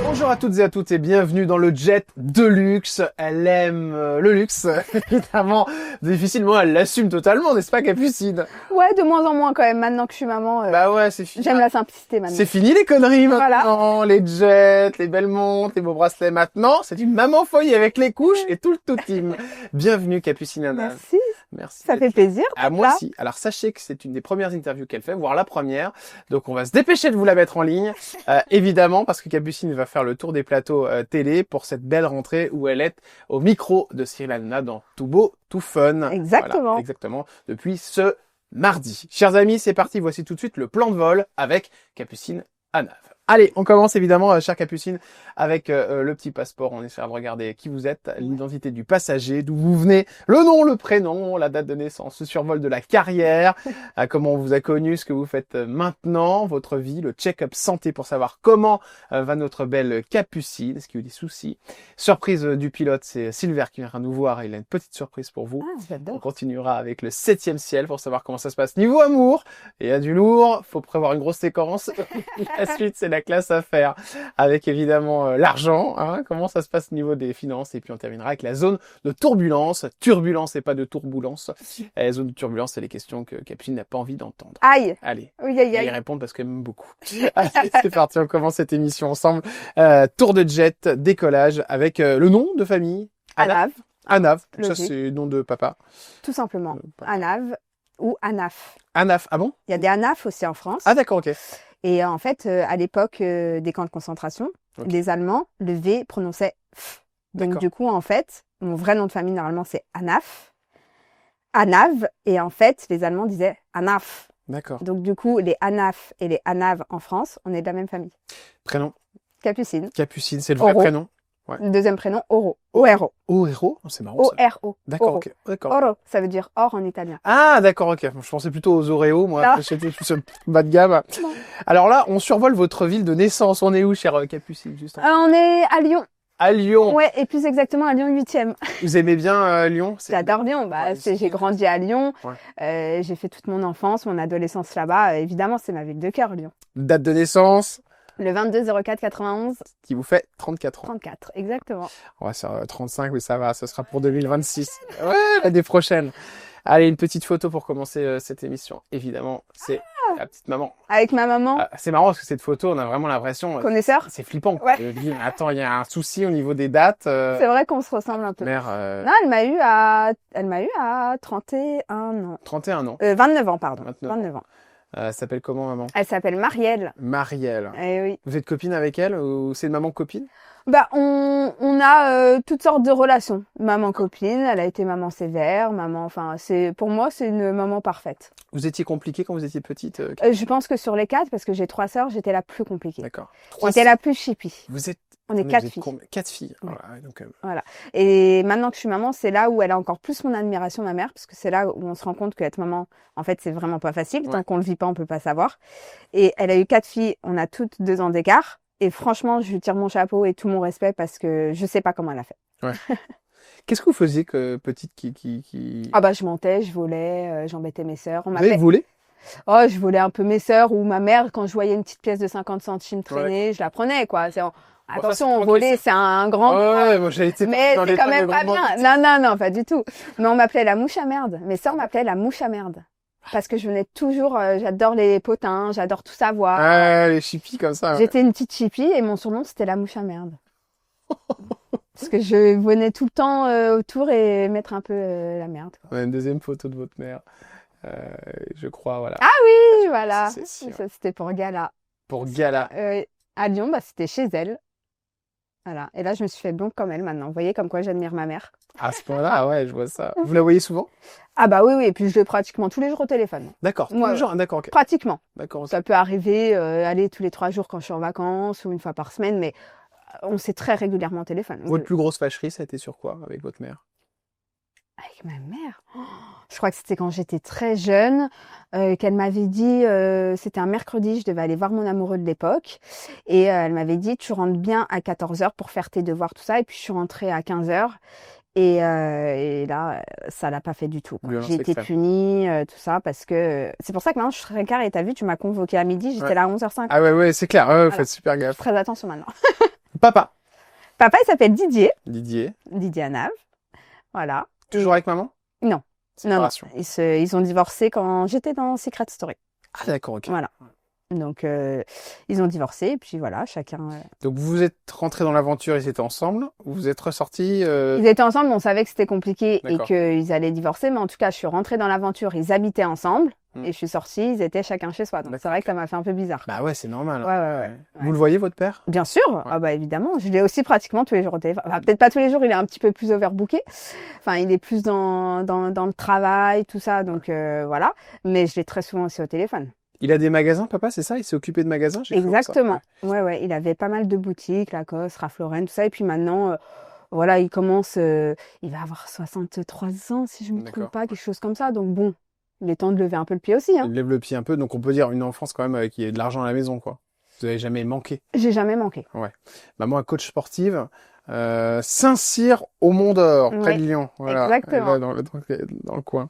Bonjour à toutes et à toutes et bienvenue dans le Jet de luxe. Elle aime le luxe, évidemment. Difficilement, elle l'assume totalement, n'est-ce pas, Capucine? Ouais, de moins en moins quand même, maintenant que je suis maman. Bah ouais, c'est fini. J'aime la simplicité maintenant. C'est fini les conneries maintenant, Voilà. les jets, les belles montres, les beaux bracelets. Maintenant, c'est une maman foyer avec les couches et tout le tout team. Bienvenue, Capucine Anna. Merci, Merci. ça fait plaisir. À moi aussi. Alors sachez que c'est une des premières interviews qu'elle fait, voire la première. Donc on va se dépêcher de vous la mettre en ligne, évidemment, parce que Capucine va faire le tour des plateaux télé pour cette belle rentrée où elle est au micro de Cyril Hanouna dans Tout Beau, Tout Fun. Exactement. Voilà, exactement. Depuis ce mardi. Chers amis, c'est parti. Voici tout de suite le plan de vol avec Capucine Hanouna. Allez, on commence évidemment, chère Capucine, avec le petit passeport. On essaie de regarder qui vous êtes, l'identité du passager, d'où vous venez, le nom, le prénom, la date de naissance, le survol de la carrière, comment on vous a connu, ce que vous faites maintenant, votre vie, le check-up santé pour savoir comment va notre belle Capucine, est-ce qu'il y a eu des soucis. Surprise du pilote, c'est Silver qui vient nous voir, il a une petite surprise pour vous. Ah, j'adore. On continuera avec le 7e ciel pour savoir comment ça se passe niveau amour. Et il y a du lourd, faut prévoir une grosse séquence. La suite, c'est la classe à faire avec évidemment l'argent, hein, comment ça se passe au niveau des finances. Et puis on terminera avec la zone de turbulence et pas de tourbulence. Et la zone de turbulence, c'est les questions que Capucine n'a pas envie d'entendre. Aïe. Allez, Oui, on va y répondre parce qu'elle m'aime beaucoup. Allez, c'est parti, on commence cette émission ensemble. Tour de jet, décollage avec le nom de famille. Anav, Anav, ça Logique. c'est le nom de papa. tout simplement. Papa. Anav ou Anaf. Anaf, ah bon? Il y a des Anaf aussi en France. Ah d'accord, ok. Et en fait, à l'époque des camps de concentration, Ok. les Allemands, le V prononçaient F. Donc D'accord. du coup, en fait, mon vrai nom de famille, normalement, c'est Anaf. Anav. Et en fait, les Allemands disaient Anaf. D'accord. Donc du coup, les Anaf et les Anav en France, on est de la même famille. Prénom? Capucine. Capucine, c'est le vrai Oro. prénom. Le deuxième prénom, Oro. O-R-O. Oh, héros? Oh, c'est marrant ça. O-R-O. D'accord, Oro. ok. D'accord. Oro, ça veut dire or en italien. Ah, d'accord, ok. Je pensais plutôt aux Oreos, moi. Non. J'étais plus bas de gamme. Non. Alors là, on survole votre ville de naissance. On est où, chère Capucine, juste On est à Lyon. À Lyon. Ouais, et plus exactement à Lyon 8e. Vous aimez bien Lyon? J'adore Lyon. Bah, Ouais, j'ai grandi à Lyon. Ouais. J'ai fait toute mon enfance, mon adolescence là-bas. Évidemment, c'est ma ville de cœur, Lyon. Date de naissance Le 22-04-91, qui vous fait 34 ans. 34, exactement. On va sur 35, mais ça va, ce sera pour 2026. Ouais, l'année prochaine. Allez, une petite photo pour commencer cette émission. Évidemment, c'est la petite maman. Avec ma maman, Ah, c'est marrant parce que cette photo, on a vraiment l'impression... connaisseur. c'est flippant. Ouais. Je dis, attends, il y a un souci au niveau des dates. C'est vrai qu'on se ressemble un peu. Mère, Non, elle m'a eu à 31 ans. 31 ans. 29 ans, pardon. 29 ans. 29 ans. Elle s'appelle comment, maman? Elle s'appelle Marielle. Marielle. Eh oui. Vous êtes copine avec elle ou c'est une maman copine? Bah, on a toutes sortes de relations. Maman copine, elle a été maman sévère, maman, enfin, pour moi, c'est une maman parfaite. Vous étiez compliquée quand vous étiez petite? Je pense que sur les 4, parce que j'ai 3 sœurs, j'étais la plus compliquée. D'accord. J'étais la plus chippie. Vous êtes... On est vous 4 êtes filles. 4 filles. Ouais. Voilà, donc, Et maintenant que je suis maman, c'est là où elle a encore plus mon admiration, ma mère, parce que c'est là où on se rend compte qu'être maman, en fait, c'est vraiment pas facile. Tant Ouais. qu'on le vit pas, on peut pas savoir. Et elle a eu 4 filles, on a toutes 2 ans d'écart. Et franchement, je lui tire mon chapeau et tout mon respect parce que je sais pas comment elle a fait. Qu'est-ce que vous faisiez que petite qui... Ah bah, je mentais, je volais, j'embêtais mes sœurs. On Vous avez m'appelait... volé? Oh, je volais un peu mes sœurs ou ma mère, quand je voyais une petite pièce de 50 centimes traîner, je la prenais, quoi. Attention, c'est voler, c'est un grand... Ouais, moi j'ai été Mais dans c'est les quand temps même des pas grands bien. Non, pas du tout. Mais on m'appelait la mouche à merde. Mes sœurs m'appelaient la mouche à merde. Parce que je venais toujours, j'adore les potins, j'adore tout savoir. Ah, les chippies comme ça. Ouais. J'étais une petite chippie et mon surnom c'était la mouche à merde. Parce que je venais tout le temps autour et mettre un peu la merde, quoi. On a une deuxième photo de votre mère. Je crois, voilà. Ah oui, voilà. C'est sûr. Ça c'était pour Gala. Pour Gala. À Lyon, bah, c'était chez elle. Voilà. Et là, je me suis fait blonde comme elle maintenant. Vous voyez comme quoi j'admire ma mère. À ce point-là, ouais, je vois ça. Vous la voyez souvent? Ah bah oui, et puis je l'ai pratiquement tous les jours au téléphone. D'accord. Tous Moi, les jours, d'accord, ok. Pratiquement. D'accord. Ça peut arriver, aller tous les 3 jours quand je suis en vacances ou une fois par semaine, mais on s'est très régulièrement au téléphone. Votre plus grosse fâcherie, ça a été sur quoi avec votre mère? Avec ma mère. Oh, je crois que c'était quand j'étais très jeune, qu'elle m'avait dit, c'était un mercredi, je devais aller voir mon amoureux de l'époque, et elle m'avait dit, tu rentres bien à 14h pour faire tes devoirs, tout ça, et puis je suis rentrée à 15h, Et là, ça l'a pas fait du tout, quoi. Violence J'ai été extrême. punie, tout ça, parce que c'est pour ça que maintenant je suis très carré. Et t'as vu, tu m'as convoqué à midi, j'étais Ouais. là à 11h50. Ah ouais, c'est clair. Ouais, Voilà. faites super Je gaffe. fais très attention maintenant. Papa, Papa, il s'appelle Didier, Didier, Didier Anav. Voilà. toujours avec maman? Non, non, non. Séparation. Ils ont divorcé quand j'étais dans Secret Story. Ah d'accord, ok. Voilà. Donc, ils ont divorcé, et puis voilà, chacun. Donc vous êtes rentrés dans l'aventure, ils étaient ensemble, vous êtes ressortis. Ils étaient ensemble, mais on savait que c'était compliqué et D'accord. qu'ils allaient divorcer. Mais en tout cas, je suis rentrée dans l'aventure, ils habitaient ensemble, Hmm. et je suis sortie, ils étaient chacun chez soi. Donc, c'est vrai que ça m'a fait un peu bizarre. Bah ouais, c'est normal. Ouais. Vous le voyez votre père? Bien sûr, ah bah évidemment, je l'ai aussi pratiquement tous les jours au téléphone. Enfin, peut-être pas tous les jours, il est un petit peu plus overbooké. Enfin, il est plus dans le travail, tout ça, donc voilà. Mais je l'ai très souvent aussi au téléphone. Il a des magasins, papa, c'est ça? Il s'est occupé de magasins? J'ai cru voir ça. Exactement. Ouais, il avait pas mal de boutiques, Lacoste, Ralph Lauren, tout ça. Et puis maintenant, voilà, il commence, il va avoir 63 ans, si je me D'accord. trompe pas, quelque chose comme ça. Donc bon, il est temps de lever un peu le pied aussi, hein. Il lève le pied un peu, donc on peut dire une enfance quand même avec qui a de l'argent à la maison, quoi. Vous avez jamais manqué. J'ai jamais manqué. Maman, coach sportive, Saint-Cyr au Mont d'Or, près Ouais, de Lyon. Voilà, exactement. là, dans le coin.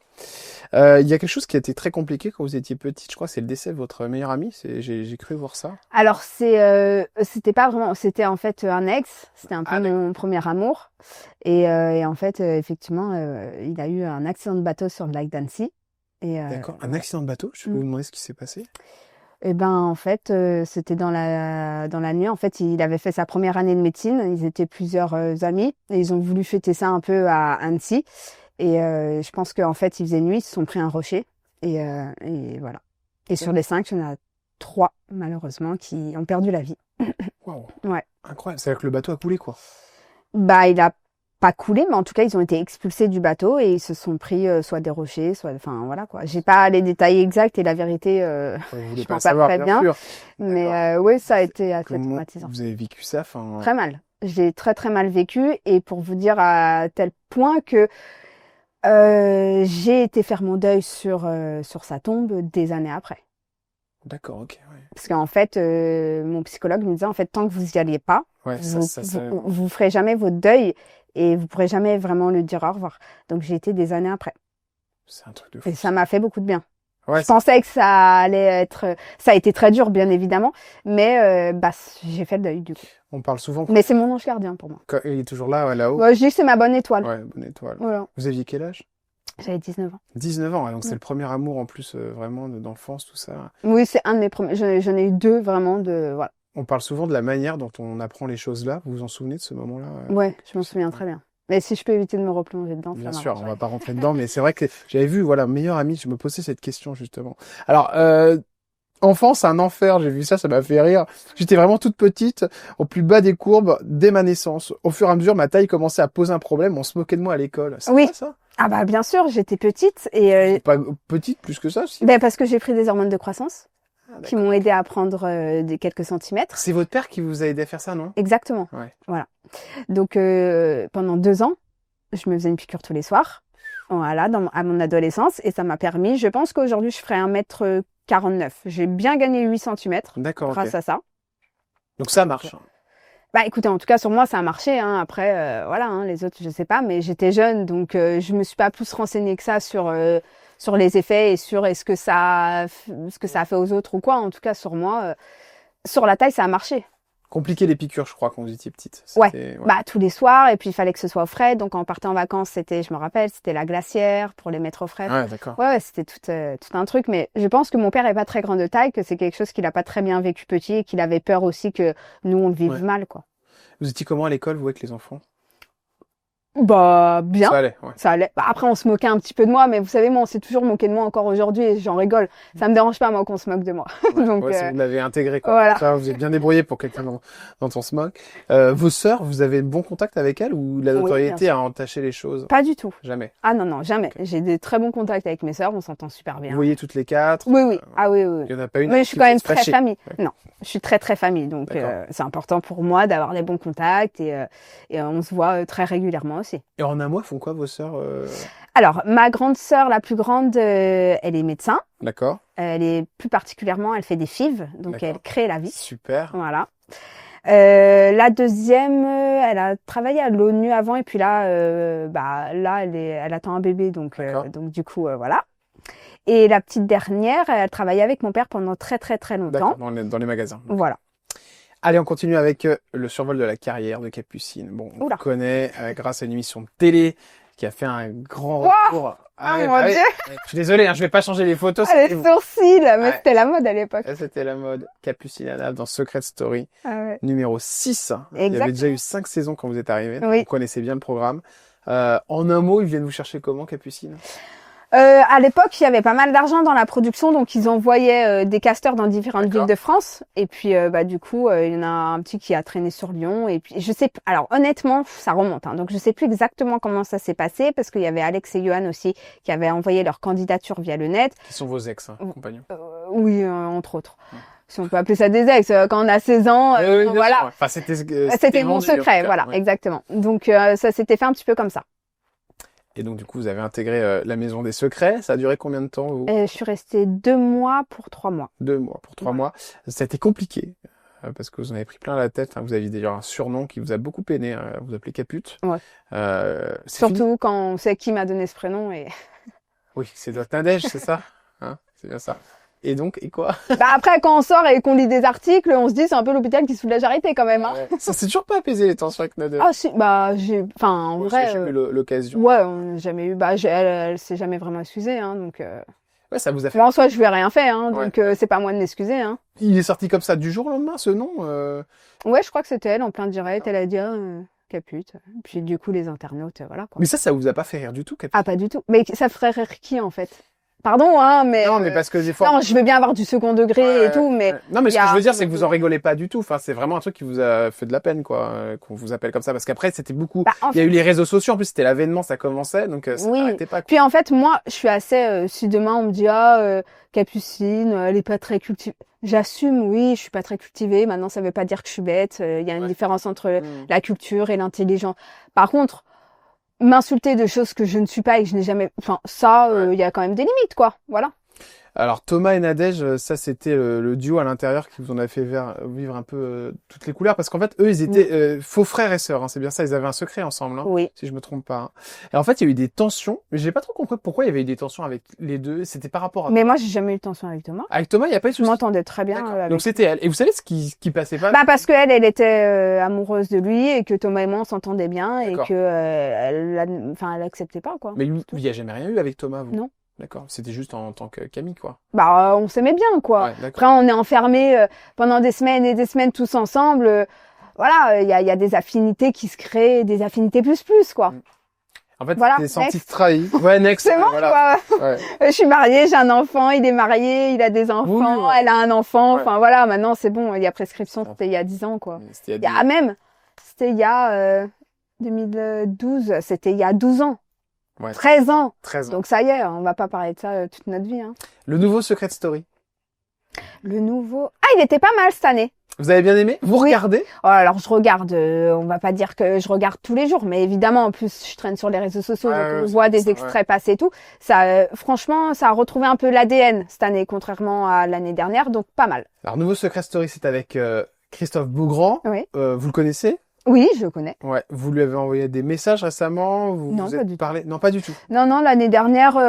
Il y a quelque chose qui a été très compliqué quand vous étiez petite, je crois, c'est le décès de votre meilleur ami. J'ai cru voir ça. Alors c'était pas vraiment, c'était en fait un ex, c'était un peu mon premier amour. Et en fait, effectivement, il a eu un accident de bateau sur le lac d'Annecy. D'accord. Un accident de bateau? Je peux vous demander ce qui s'est passé? Et ben en fait, c'était dans la nuit. En fait, il avait fait sa première année de médecine. Ils étaient plusieurs amis et ils ont voulu fêter ça un peu à Annecy. Et je pense qu'en fait, il faisait nuit, ils se sont pris un rocher et voilà. Et sur les 5, il y en a 3 malheureusement qui ont perdu la vie. Waouh. Ouais. Incroyable. C'est-à-dire que le bateau a coulé, quoi. Bah, il a pas coulé, mais en tout cas, ils ont été expulsés du bateau et ils se sont pris soit des rochers, soit, enfin voilà quoi. J'ai pas les détails exacts et la vérité, Vous voulez je pas m'en savoir, perds très bien. sûr. Mais oui, ça a été assez Comment traumatisant. vous avez vécu ça? Enfin, Très mal. J'ai très très mal vécu et pour vous dire à tel point que j'ai été faire mon deuil sur sa tombe des années après. d'accord, ok. Ouais. Parce qu'en fait, mon psychologue me disait en fait tant que vous y alliez pas, Ouais, vous ferez jamais votre deuil et vous pourrez jamais vraiment le dire au revoir. Donc j'ai été des années après. c'est un truc de fou. Et ça m'a fait beaucoup de bien. Ouais, Je pensais que ça allait être, ça a été très dur bien évidemment, mais bah j'ai fait le deuil du coup. on parle souvent Mais c'est mon ange gardien pour moi. il est toujours là, ouais, là-haut. Ouais, je dis que c'est ma bonne étoile. Ouais, bonne étoile. Voilà. Vous aviez quel âge? J'avais 19 ans. 19 ans, donc c'est Ouais. le premier amour en plus vraiment d'enfance, tout ça. Oui, c'est un de mes premiers. J'en ai eu 2 vraiment de voilà. On parle souvent de la manière dont on apprend les choses là. Vous vous en souvenez de ce moment-là? Ouais, je m'en souviens très bien. Mais si je peux éviter de me replonger dedans, Bien ça sûr, on m'arrangerait. va pas rentrer dedans, mais c'est vrai que j'avais vu, voilà, meilleur ami, je me posais cette question justement. Alors, enfant, c'est un enfer, j'ai vu ça, ça m'a fait rire. J'étais vraiment toute petite, au plus bas des courbes, dès ma naissance. Au fur et à mesure, ma taille commençait à poser un problème, on se moquait de moi à l'école. C'est Oui. vrai, ça? Ah bah bien sûr, j'étais petite et Pas petite plus que ça, si? ben parce que j'ai pris des hormones de croissance Ah, qui d'accord. m'ont aidé à prendre des quelques centimètres. C'est votre père qui vous a aidé à faire ça, non? Exactement. Ouais. Voilà. Donc pendant 2 ans, je me faisais une piqûre tous les soirs. Voilà, à mon adolescence et ça m'a permis. Je pense qu'aujourd'hui je ferai 1m49. J'ai bien gagné 8 centimètres D'accord, grâce ok. à ça. Donc ça marche. Bah écoutez, en tout cas sur moi ça a marché. Hein. Après, voilà, hein, les autres je sais pas, mais j'étais jeune donc je me suis pas plus renseignée que ça sur les effets et sur ce que ça a fait aux autres ou quoi. En tout cas sur moi, sur la taille ça a marché. Compliqué les piqûres, je crois, quand vous étiez petite. Ouais. C'était- Bah tous les soirs et puis il fallait que ce soit au frais. Donc quand on partait en vacances, c'était, je me rappelle, c'était la glacière pour les mettre au frais. Ouais, d'accord. Ouais, c'était tout un truc. Mais je pense que mon père est pas très grand de taille, que c'est quelque chose qu'il a pas très bien vécu petit et qu'il avait peur aussi que nous on le vive Ouais. mal, quoi. Vous étiez comment à l'école, vous, avec les enfants? Bah bien. Ça allait, ouais. Ça allait. Bah, après, on se moquait un petit peu de moi, mais vous savez, moi, on s'est toujours moqué de moi encore aujourd'hui et j'en rigole. Ça me dérange pas, moi, qu'on se moque de moi. Ouais, Donc, ouais, si vous l'avez intégré, quoi. voilà. Ça, vous êtes bien débrouillé pour quelqu'un dont on se moque. Vos sœurs, vous avez bon contact avec elles ou la Oui, notoriété bien a entaché les choses? Pas du tout. Jamais. Ah non, non, jamais. J'ai de très bons contacts avec mes sœurs, on s'entend super bien. Vous voyez toutes les 4? Oui, oui. Ah oui, oui. Il y en a pas une Mais je qui suis vous quand même fait très fâcher. famille. Ouais. Non, je suis très, très famille. Donc, D'accord. c'est important pour moi d'avoir des bons contacts et on se voit très régulièrement aussi. Et en un mois, font quoi vos sœurs? Alors, ma grande sœur, la plus grande, elle est médecin. D'accord. Elle est plus particulièrement, elle fait des FIV, donc D'accord. elle crée la vie. Super. Voilà. La deuxième, elle a travaillé à l'ONU avant et puis là, là, elle attend un bébé, donc du coup, voilà. Et la petite dernière, elle travaillait avec mon père pendant très très très longtemps. D'accord, dans les magasins. Voilà. Allez, on continue avec le survol de la carrière de Capucine. Bon, on Oula. connaît grâce à une émission de télé qui a fait un grand Wow. retour. Ah, mon Dieu. Je suis désolé, hein, je vais pas changer les photos. Ah, les sourcils, mais c'était la mode à l'époque. C'était la mode. Capucine Anave dans Secret Story, Ah, numéro 6. Il y Exact. avait déjà eu 5 saisons quand vous êtes arrivé. Oui. Vous connaissez bien le programme. En un mot, ils viennent vous chercher comment, Capucine? À l'époque, il y avait pas mal d'argent dans la production, donc ils envoyaient des casteurs dans différentes villes de France. Et puis, du coup, il y en a un petit qui a traîné sur Lyon. Et puis, je sais, alors honnêtement, ça remonte. Hein, donc, je sais plus exactement comment ça s'est passé parce qu'il y avait Alex et Johan aussi qui avaient envoyé leur candidature via le net. Qui sont vos ex, compagnons? Oui, entre autres. Si on peut appeler ça des ex, quand on a 16 ans, oui, voilà. Sûr, ouais. Enfin, c'était mon secret, voilà, ouais. exactement. Donc, ça s'était fait un petit peu comme ça. Et donc, du coup, vous avez intégré la Maison des Secrets. Ça a duré combien de temps, vous? Je suis restée 2 mois pour 3 mois. 2 mois pour 3 mois. Ça a été compliqué parce que vous en avez pris plein la tête. Enfin, vous aviez déjà un surnom qui vous a beaucoup peiné. Vous appelez Caput. Ouais. Surtout fini quand on sait qui m'a donné ce prénom. Et... Oui, c'est notre Nadège, c'est ça, hein? C'est bien ça. Et donc, et quoi? Après, quand on sort et qu'on lit des articles, on se dit c'est un peu l'hôpital qui soulage arrêté quand même. Hein. Ouais. Ça s'est toujours pas apaisé les tensions avec Nadège. Ah si, en vrai. J'ai jamais eu l'occasion. Ouais, on n'a jamais eu. Elle s'est jamais vraiment excusée, hein, donc. Ouais, ça vous a fait. Moi, en soi, je lui ai rien fait, hein, donc c'est pas à moi de m'excuser, hein. Il est sorti comme ça du jour au lendemain, ce nom. Ouais, je crois que c'était elle en plein direct. Elle a dit Caput. Puis du coup, les internautes, voilà quoi. Mais ça vous a pas fait rire du tout, Caput? Ah, pas du tout. Mais ça ferait rire qui en fait? Pardon, hein, mais... Non, mais parce que des fois... Non, je veux bien avoir du second degré et tout, mais... Non, mais ce que je veux dire, c'est que vous en rigolez pas du tout. Enfin, c'est vraiment un truc qui vous a fait de la peine, quoi, qu'on vous appelle comme ça. Parce qu'après, c'était beaucoup... Il y a eu les réseaux sociaux, en plus, c'était l'avènement, ça commençait, donc ça n'arrêtait pas. Quoi. Puis en fait, moi, je suis assez... si demain, on me dit, Capucine, elle est pas très cultivée... J'assume, oui, je suis pas très cultivée. Maintenant, ça veut pas dire que je suis bête. Il y a une différence entre la culture et l'intelligence. Par contre... m'insulter de choses que je ne suis pas et que je n'ai jamais... Enfin, ça, il y a quand même des limites, quoi. Voilà. Alors, Thomas et Nadège, ça, c'était le duo à l'intérieur qui vous en a fait vivre un peu toutes les couleurs. Parce qu'en fait, eux, ils étaient faux frères et sœurs. Hein, c'est bien ça, ils avaient un secret ensemble, hein, oui. Si je me trompe pas. Hein. Et en fait, il y a eu des tensions. Mais j'ai pas trop compris pourquoi il y avait eu des tensions avec les deux. C'était par rapport à... Mais moi, j'ai jamais eu de tension avec Thomas. Avec Thomas, il n'y a pas eu de souci. Je m'entendais très bien avec... Donc, c'était elle. Et vous savez ce qui passait pas? Parce qu'elle, elle était amoureuse de lui et que Thomas et moi, on s'entendait bien et que elle acceptait pas, quoi. Mais lui, il n'y a jamais rien eu avec Thomas, vous? Non. D'accord. C'était juste en tant que Camille, quoi. On s'aimait bien, quoi. Ouais, après, on est enfermés pendant des semaines et des semaines tous ensemble. Voilà, il y a des affinités qui se créent, des affinités plus, quoi. En fait, t'es senti trahi. Ouais, next. C'est bon, quoi. Ouais. Je suis mariée, j'ai un enfant, il est marié, il a des enfants, elle a un enfant. Enfin, voilà, maintenant, c'est bon, il y a prescription, c'était il y a 10 ans, quoi. C'était il y a 2012, c'était il y a 12 ans. Ouais. 13 ans. Donc ça y est, on va pas parler de ça toute notre vie. Hein. Le nouveau Secret Story. Le nouveau... Ah, il était pas mal cette année. Vous avez bien aimé? Vous regardez? Alors, je regarde, on va pas dire que je regarde tous les jours, mais évidemment, en plus, je traîne sur les réseaux sociaux, donc on voit des extraits passer et tout. Ça, franchement, ça a retrouvé un peu l'ADN cette année, contrairement à l'année dernière, donc pas mal. Alors, nouveau Secret Story, c'est avec Christophe Beaugrand. Oui. Vous le connaissez? Oui, je le connais. Ouais. Vous lui avez envoyé des messages récemment? Non, vous pas du tout. Non, pas du tout. Non, l'année dernière,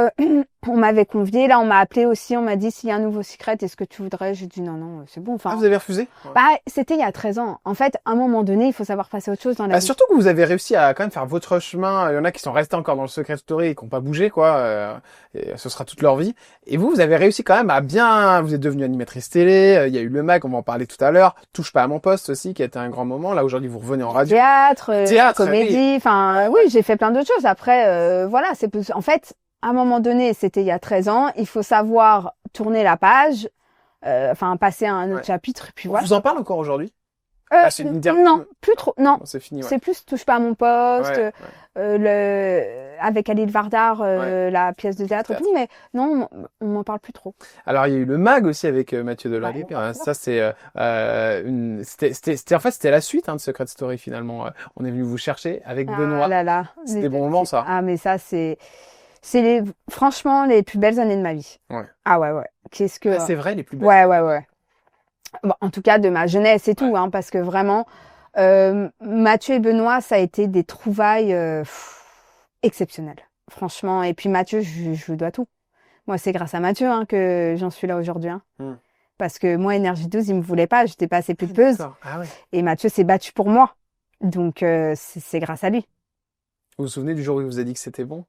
on m'avait convié. Là, on m'a appelé aussi. On m'a dit s'il y a un nouveau secret, est-ce que tu voudrais? J'ai dit non, c'est bon. Enfin. Ah, vous avez refusé? C'était il y a 13 ans. En fait, à un moment donné, il faut savoir passer à autre chose dans la vie. Surtout que vous avez réussi à quand même faire votre chemin. Il y en a qui sont restés encore dans le Secret Story et qui n'ont pas bougé, quoi. Et ce sera toute leur vie. Et vous avez réussi quand même à bien... Vous êtes devenue animatrice télé. Il y a eu le MAG, on va en parler tout à l'heure. Touche pas à mon poste aussi, qui a été un grand moment. Là, aujourd'hui, vous revenez en radio. Théâtre, comédie. Enfin, oui, j'ai fait plein d'autres choses. Après, voilà, c'est plus... En fait, à un moment donné, c'était il y a 13 ans. Il faut savoir tourner la page, passer à un autre chapitre. Et puis voilà. On vous en parle encore aujourd'hui? Non, plus trop. Non, c'est fini. Ouais. C'est plus touche pas à mon poste. Avec Alil Vardar, la pièce de théâtre. Tout, mais non, on m'en parle plus trop. Alors il y a eu le MAG aussi avec Mathieu Delorme. Ça c'est c'était la suite de Secret Story finalement. On est venu vous chercher avec Benoît. C'était bon moment ça. Ah mais ça c'est franchement les plus belles années de ma vie. Ouais. Ah ouais. Qu'est-ce que c'est vrai les plus belles. Ouais. Bon, en tout cas, de ma jeunesse et tout, hein, parce que vraiment, Mathieu et Benoît, ça a été des trouvailles exceptionnelles, franchement. Et puis Mathieu, je lui dois tout. Moi, c'est grâce à Mathieu hein, que j'en suis là aujourd'hui. Hein. Parce que moi, Énergie 12, il me voulait pas, j'étais pas assez pulpeuse. Ah ouais. Et Mathieu s'est battu pour moi. Donc, c'est grâce à lui. Vous vous souvenez du jour où il vous a dit que c'était bon?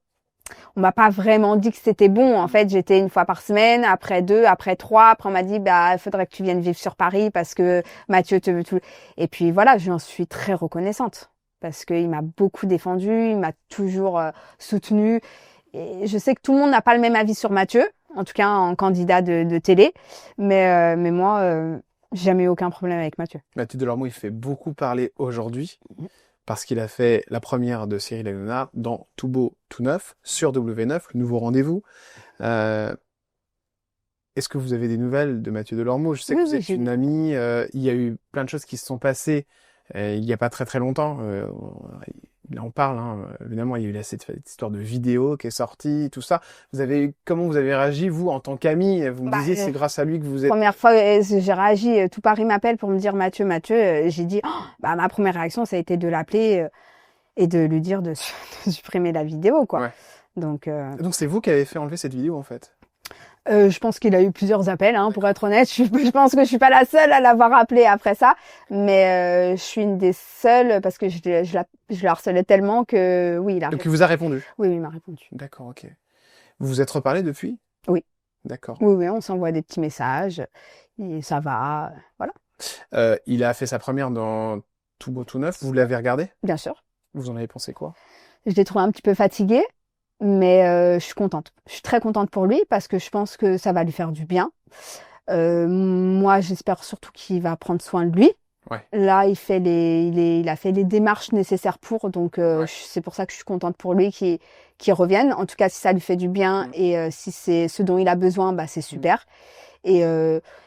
On m'a pas vraiment dit que c'était bon. En fait, j'étais une fois par semaine, après 2, après 3. Après, on m'a dit, bah, il faudrait que tu viennes vivre sur Paris parce que Mathieu te veut tout. Et puis voilà, j'en suis très reconnaissante parce qu'il m'a beaucoup défendue, il m'a toujours soutenue. Et je sais que tout le monde n'a pas le même avis sur Mathieu, en tout cas en candidat de télé. Mais moi, j'ai jamais eu aucun problème avec Mathieu. Mathieu Delormeau, il fait beaucoup parler aujourd'hui. Parce qu'il a fait la première de Cyril Hanouna dans Tout Beau, Tout Neuf, sur W9, le nouveau rendez-vous. Est-ce que vous avez des nouvelles de Mathieu Delormeau? Je sais que vous êtes une amie, il y a eu plein de choses qui se sont passées il n'y a pas très très longtemps. Là on parle, hein, évidemment, il y a eu cette histoire de vidéo qui est sortie, tout ça. Comment vous avez réagi, vous, en tant qu'ami? Vous me disiez, c'est grâce à lui que vous êtes... Première fois, j'ai réagi, tout Paris m'appelle pour me dire Mathieu, j'ai dit, ma première réaction, ça a été de l'appeler et de lui dire de supprimer la vidéo, quoi. Ouais. Donc c'est vous qui avez fait enlever cette vidéo, en fait? Je pense qu'il a eu plusieurs appels, hein, pour être honnête. Je pense que je suis pas la seule à l'avoir appelé après ça, mais je suis une des seules parce que je le harcelais tellement que oui, il a. Donc il vous a répondu? Oui, il m'a répondu. D'accord, ok. Vous vous êtes reparlé depuis? Oui. D'accord. Oui, on s'envoie des petits messages et ça va, voilà. Il a fait sa première dans Tout Beau, Tout Neuf. Vous l'avez regardé? Bien sûr. Vous en avez pensé quoi? Je l'ai trouvé un petit peu fatigué. Mais je suis contente. Je suis très contente pour lui parce que je pense que ça va lui faire du bien. Moi, j'espère surtout qu'il va prendre soin de lui. Ouais. Là, il a fait les démarches nécessaires pour, donc c'est pour ça que je suis contente pour lui qu'il revienne. En tout cas, si ça lui fait du bien et si c'est ce dont il a besoin, bah c'est super.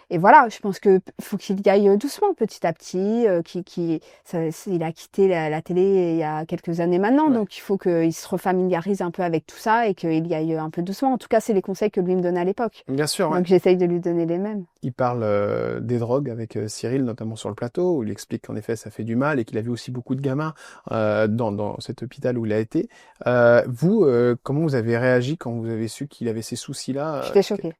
Et voilà, je pense que faut qu'il y aille doucement, petit à petit. Il a quitté la télé il y a quelques années maintenant, donc il faut qu'il se refamiliarise un peu avec tout ça et qu'il y aille un peu doucement. En tout cas, c'est les conseils que lui me donnait à l'époque. Bien sûr. Donc j'essaye de lui donner les mêmes. Il parle des drogues avec Cyril, notamment sur le plateau, où il explique qu'en effet ça fait du mal et qu'il a vu aussi beaucoup de gamins dans cet hôpital où il a été. Vous, comment vous avez réagi quand vous avez su qu'il avait ces soucis-là? J'étais choquée.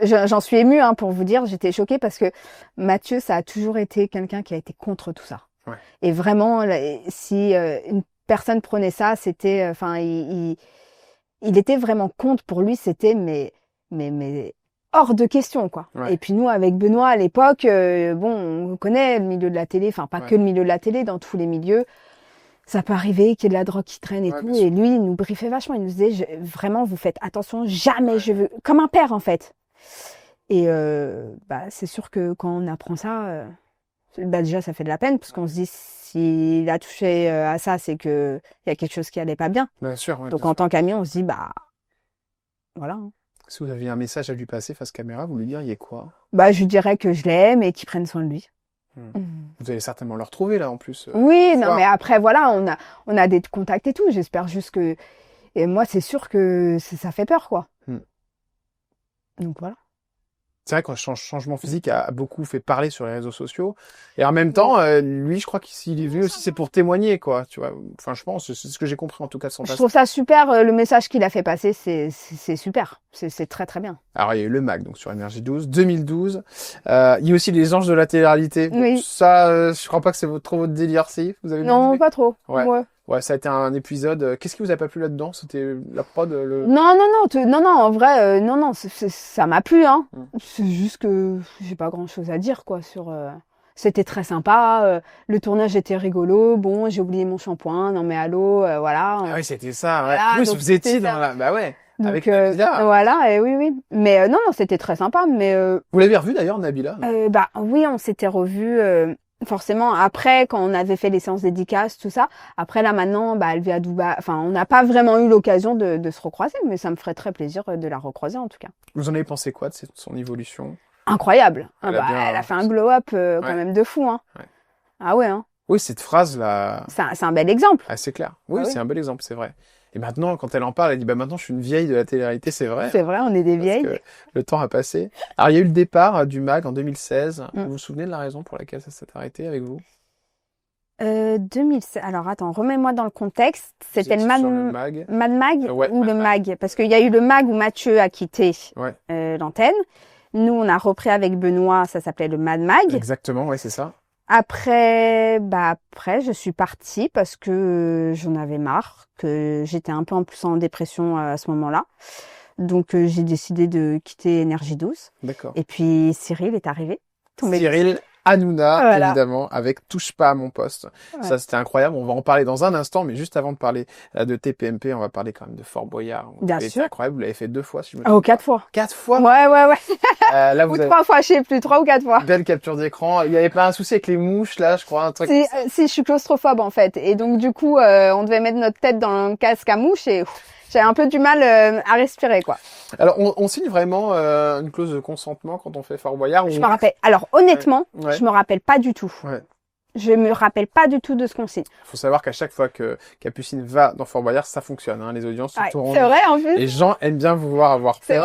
J'en suis émue, hein, pour vous dire, j'étais choquée parce que Mathieu, ça a toujours été quelqu'un qui a été contre tout ça. Ouais. Et vraiment, si une personne prenait ça, c'était, enfin, il était vraiment contre. Pour lui, c'était mais hors de question, quoi. Ouais. Et puis nous, avec Benoît à l'époque, bon, on connaît le milieu de la télé, enfin pas que le milieu de la télé, dans tous les milieux. Ça peut arriver qu'il y ait de la drogue qui traîne et tout. Et lui, il nous briefait vachement. Il nous disait, vraiment, vous faites attention, jamais je veux, comme un père en fait. Et c'est sûr que quand on apprend ça, déjà ça fait de la peine parce qu'on se dit s'il a touché à ça, c'est que il y a quelque chose qui allait pas bien. Bien sûr. Ouais, donc en tant qu'ami, on se dit voilà. Si vous aviez un message à lui passer face caméra, vous lui diriez quoi? Je lui dirais que je l'aime et qu'il prenne soin de lui. Vous allez certainement le retrouver là en plus. Oui, non mais après voilà, on a des contacts et tout. J'espère juste que et moi c'est sûr que ça fait peur quoi. Donc voilà. C'est vrai que le changement physique a beaucoup fait parler sur les réseaux sociaux. Et en même temps, lui, je crois qu'il est venu aussi, c'est pour témoigner, quoi. Tu vois. Enfin, je pense, c'est ce que j'ai compris en tout cas de son passé. Je trouve ça super, le message qu'il a fait passer, c'est super. C'est très très bien. Alors, il y a eu le MAG, donc sur Énergie 12, 2012. Il y a aussi les Anges de la télé-réalité. Oui. Ça, je crois pas que c'est trop votre délire, si vous avez Non, pas trop. Ouais, ça a été un épisode. Qu'est-ce qui vous a pas plu là-dedans? C'était la prod, Non, en vrai, non, ça m'a plu, hein. C'est juste que j'ai pas grand-chose à dire, quoi, sur. C'était très sympa. Le tournage était rigolo. Bon, j'ai oublié mon shampoing. Non, mais allô, voilà. Ah oui, c'était ça. Ouais. Voilà, vous étiez dans la. Bah ouais. Donc, avec Nabila. Voilà, et oui. Mais non, c'était très sympa. Mais vous l'avez revu d'ailleurs, Nabila? Oui, on s'était revus. Forcément, après, quand on avait fait les séances dédicaces, tout ça, après là maintenant, elle vit à Dubaï. Enfin, on n'a pas vraiment eu l'occasion de se recroiser, mais ça me ferait très plaisir de la recroiser en tout cas. Vous en avez pensé quoi de son évolution? Incroyable. Elle a fait un glow-up quand même de fou. Hein. Ouais. Ah ouais. Hein. Oui, cette phrase là. C'est un bel exemple. Ah, c'est clair. Oui, c'est un bel exemple, c'est vrai. Et maintenant, quand elle en parle, elle dit, bah maintenant, je suis une vieille de la télé-réalité, c'est vrai. C'est vrai, on est des Parce vieilles. que le temps a passé. Alors, il y a eu le départ du MAG en 2016. Mm. Vous vous souvenez de la raison pour laquelle ça s'est arrêté avec vous? 2007. Alors attends, remets-moi dans le contexte. C'était Vous le étiez sur le MAG. Mad Mag Ouais, ou le Mad Mag? Parce qu'il y a eu le Mag où Mathieu a quitté Ouais, l'antenne. Nous, on a repris avec Benoît, ça s'appelait le Mad Mag. exactement, ouais, c'est ça. Après, je suis partie parce que j'en avais marre, que j'étais un peu en plus en dépression à ce moment-là. Donc, j'ai décidé de quitter Énergie 12. D'accord. Et puis, Cyril est arrivé. Tombé Cyril Hanouna, Voilà. évidemment, avec Touche pas à mon poste. Ouais. Ça, c'était incroyable. On va en parler dans un instant, mais juste avant de parler de TPMP, on va parler quand même de Fort Boyard. Bien C'est sûr. incroyable. Vous l'avez fait 2 fois, si je me Oh, trompe 4 fois. pas. 4 fois? Ouais. Là, Ou vous avez 3 fois, je sais plus, 3 ou 4 fois. belle capture d'écran. Il n'y avait pas un souci avec les mouches, là, je crois, un truc. Si, je suis claustrophobe, en fait. Et donc, du coup, on devait mettre notre tête dans le casque à mouche et j'avais un peu du mal à respirer, quoi. Alors, on signe vraiment une clause de consentement quand on fait Fort Boyard? Je me rappelle. Alors, honnêtement, Ouais. je me rappelle pas du tout. Ouais. Je me rappelle pas du tout de ce qu'on signe. Faut savoir qu'à chaque fois que Capucine va dans Fort Boyard, ça fonctionne, hein. Les audiences Ouais, se tournent. c'est vrai, en plus. Les gens aiment bien vous voir avoir C'est peur.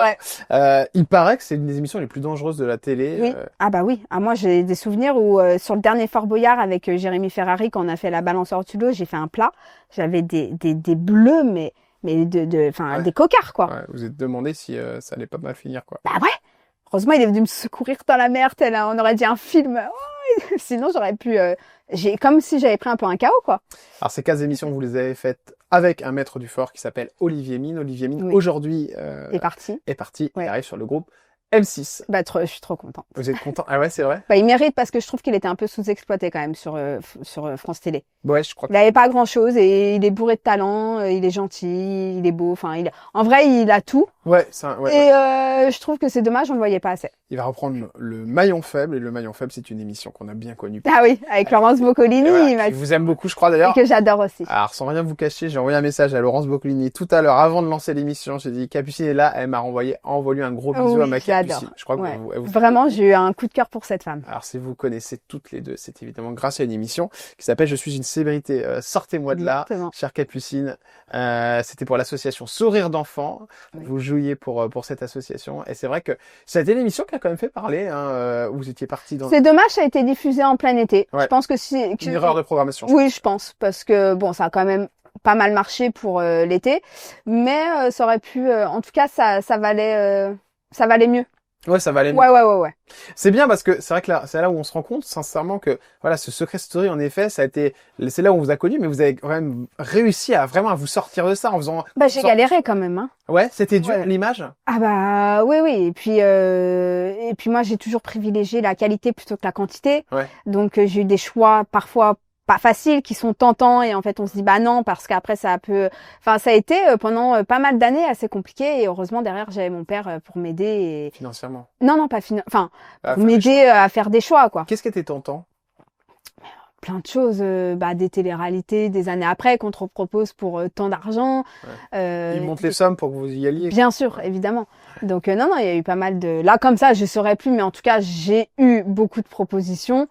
vrai. Il paraît que c'est une des émissions les plus dangereuses de la télé. Oui. Ah bah oui. Ah, moi, j'ai des souvenirs où, sur le dernier Fort Boyard avec Jérémy Ferrari, quand on a fait la balançoire du lot, j'ai fait un plat. J'avais des bleus, mais Ouais. des cocards, quoi. Ouais, vous êtes demandé si ça allait pas mal finir, quoi. Bah ouais. Heureusement, il est venu me secourir dans la mer, tel, on aurait dit un film. Oh, sinon, j'aurais pu, comme si j'avais pris un peu un chaos, quoi. Alors, ces 4 émissions, vous les avez faites avec un maître du fort qui s'appelle Olivier Mine. Olivier Mine, Oui. aujourd'hui, est parti. est parti. Ouais. Il arrive sur le groupe M6. Bah, je suis trop contente. Vous êtes content? Ah ouais, c'est vrai? Bah, il mérite parce que je trouve qu'il était un peu sous-exploité quand même sur France Télé. Ouais, je crois Il avait pas grand-chose et il est bourré de talent, il est gentil, il est beau, enfin, en vrai, il a tout. Ouais, Et je trouve que c'est dommage, on le voyait pas assez. il va reprendre le maillon faible. Et le maillon faible, c'est une émission qu'on a bien connue. Ah oui, avec Laurence Boccolini, Et voilà, il m'a qui vous aime beaucoup, je crois, d'ailleurs. et que j'adore aussi. Alors, sans rien vous cacher, j'ai envoyé un message à Laurence Boccolini tout à l'heure, avant de lancer l'émission. J'ai dit, Capucine est là. Elle m'a envoyé un gros bisou Oui, à ma je l'adore. Capucine. Je crois que Ouais. elle vous Vraiment, j'ai eu un coup de cœur pour cette femme. Alors, si vous connaissez toutes les deux, c'est évidemment grâce à une émission qui s'appelle Je suis une célébrité. Sortez-moi de là, Exactement. chère Capucine. C'était pour l'association Sourire d'enfants. Oui. Vous jouiez pour cette association. Et c'est vrai que c'était une émission qui a quand même fait parler. Où vous étiez parti dans C'est dommage, ça a été diffusé en plein été. Ouais. Je pense que une erreur de programmation. Oui, je pense, parce que bon, ça a quand même pas mal marché pour l'été, mais ça aurait pu, en tout cas, ça valait mieux. Ouais, ça valait. Ouais. C'est bien parce que c'est vrai que là, c'est là où on se rend compte, sincèrement, que voilà, ce Secret Story, en effet, c'est là où on vous a connu, mais vous avez quand même réussi à vraiment à vous sortir de ça en faisant. Bah, j'ai galéré quand même, hein. Ouais, c'était dur, Ouais. l'image. Ah bah oui. Et puis moi, j'ai toujours privilégié la qualité plutôt que la quantité. Ouais. Donc j'ai eu des choix parfois pas faciles, qui sont tentants, et en fait on se dit bah non, parce qu'après ça a été pendant pas mal d'années assez compliqué, et heureusement derrière j'avais mon père pour m'aider. Financièrement. Non, pas enfin À pour faire des m'aider à faire des choix, quoi. Qu'est-ce qui était tentant? Plein de choses, des téléréalités des années après qu'on te propose pour tant d'argent. Ils montent les sommes pour que vous y alliez. Bien sûr, évidemment. Donc non, il y a eu pas mal de... Là, comme ça, je saurais plus, mais en tout cas, j'ai eu beaucoup de propositions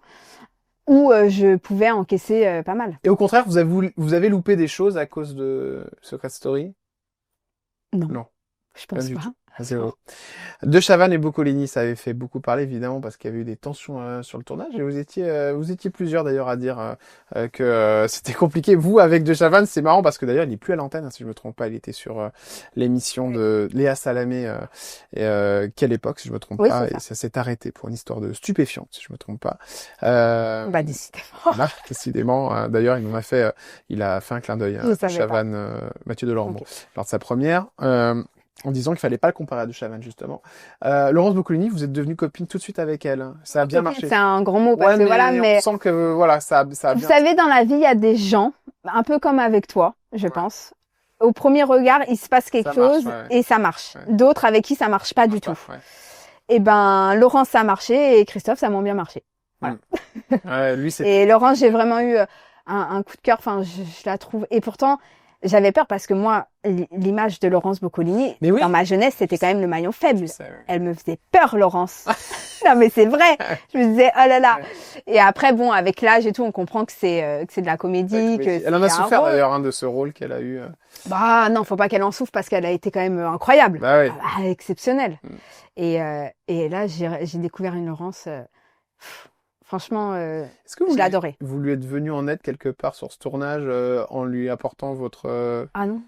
où je pouvais encaisser pas mal. Et au contraire, vous avez loupé des choses à cause de Secret Story? Non. Je pense du pas. tout. Zéro. De Chavannes et Boccolini, ça avait fait beaucoup parler, évidemment, parce qu'il y avait eu des tensions sur le tournage. Et vous étiez plusieurs d'ailleurs à dire que c'était compliqué. Vous, avec De Chavannes, c'est marrant parce que d'ailleurs, il est plus à l'antenne, hein, si je me trompe pas. Il était sur l'émission de Léa Salamé, Quelle époque, si je me trompe Oui, pas. c'est ça. Et ça s'est arrêté pour une histoire de stupéfiants, si je me trompe pas. Bah, décidément. Voilà, décidément. D'ailleurs, il a fait un clin d'œil Je à savais Chavannes, Mathieu Delormeau, Ok. lors de sa première. En disant qu'il fallait pas le comparer à De Chavannes, justement. Laurence Boccolini, vous êtes devenue copine tout de suite avec elle. Ça a bien marché. C'est un grand mot, parce Ouais, que voilà, mais on sent que voilà, ça a vous bien. savez, dans la vie, il y a des gens, un peu comme avec toi, je pense. Au premier regard, il se passe quelque Ça marche, chose ouais. et ça marche. Ouais. D'autres avec qui ça marche pas du tout. Ouais. Et ben, Laurence, ça a marché, et Christophe, ça a moins bien marché. Ouais, lui, c'est. Et Laurence, j'ai vraiment eu un coup de cœur. Enfin, je la trouve. Et pourtant, j'avais peur parce que moi, l'image de Laurence Boccolini, Mais oui. dans ma jeunesse, c'était quand même le maillon faible. C'est- Elle me faisait peur, Laurence. Non, mais c'est vrai. Je me disais, oh là là. Et après, bon, avec l'âge et tout, on comprend que c'est de la comédie. Elle en a souffert d'ailleurs de ce rôle qu'elle a eu. Bah non, faut pas qu'elle en souffre parce qu'elle a été quand même incroyable. Bah oui. Exceptionnelle. Et là, j'ai découvert une Laurence. Franchement, Est-ce que je l'ai adorée. Vous lui êtes venu en aide quelque part sur ce tournage en lui apportant votre... Ah non,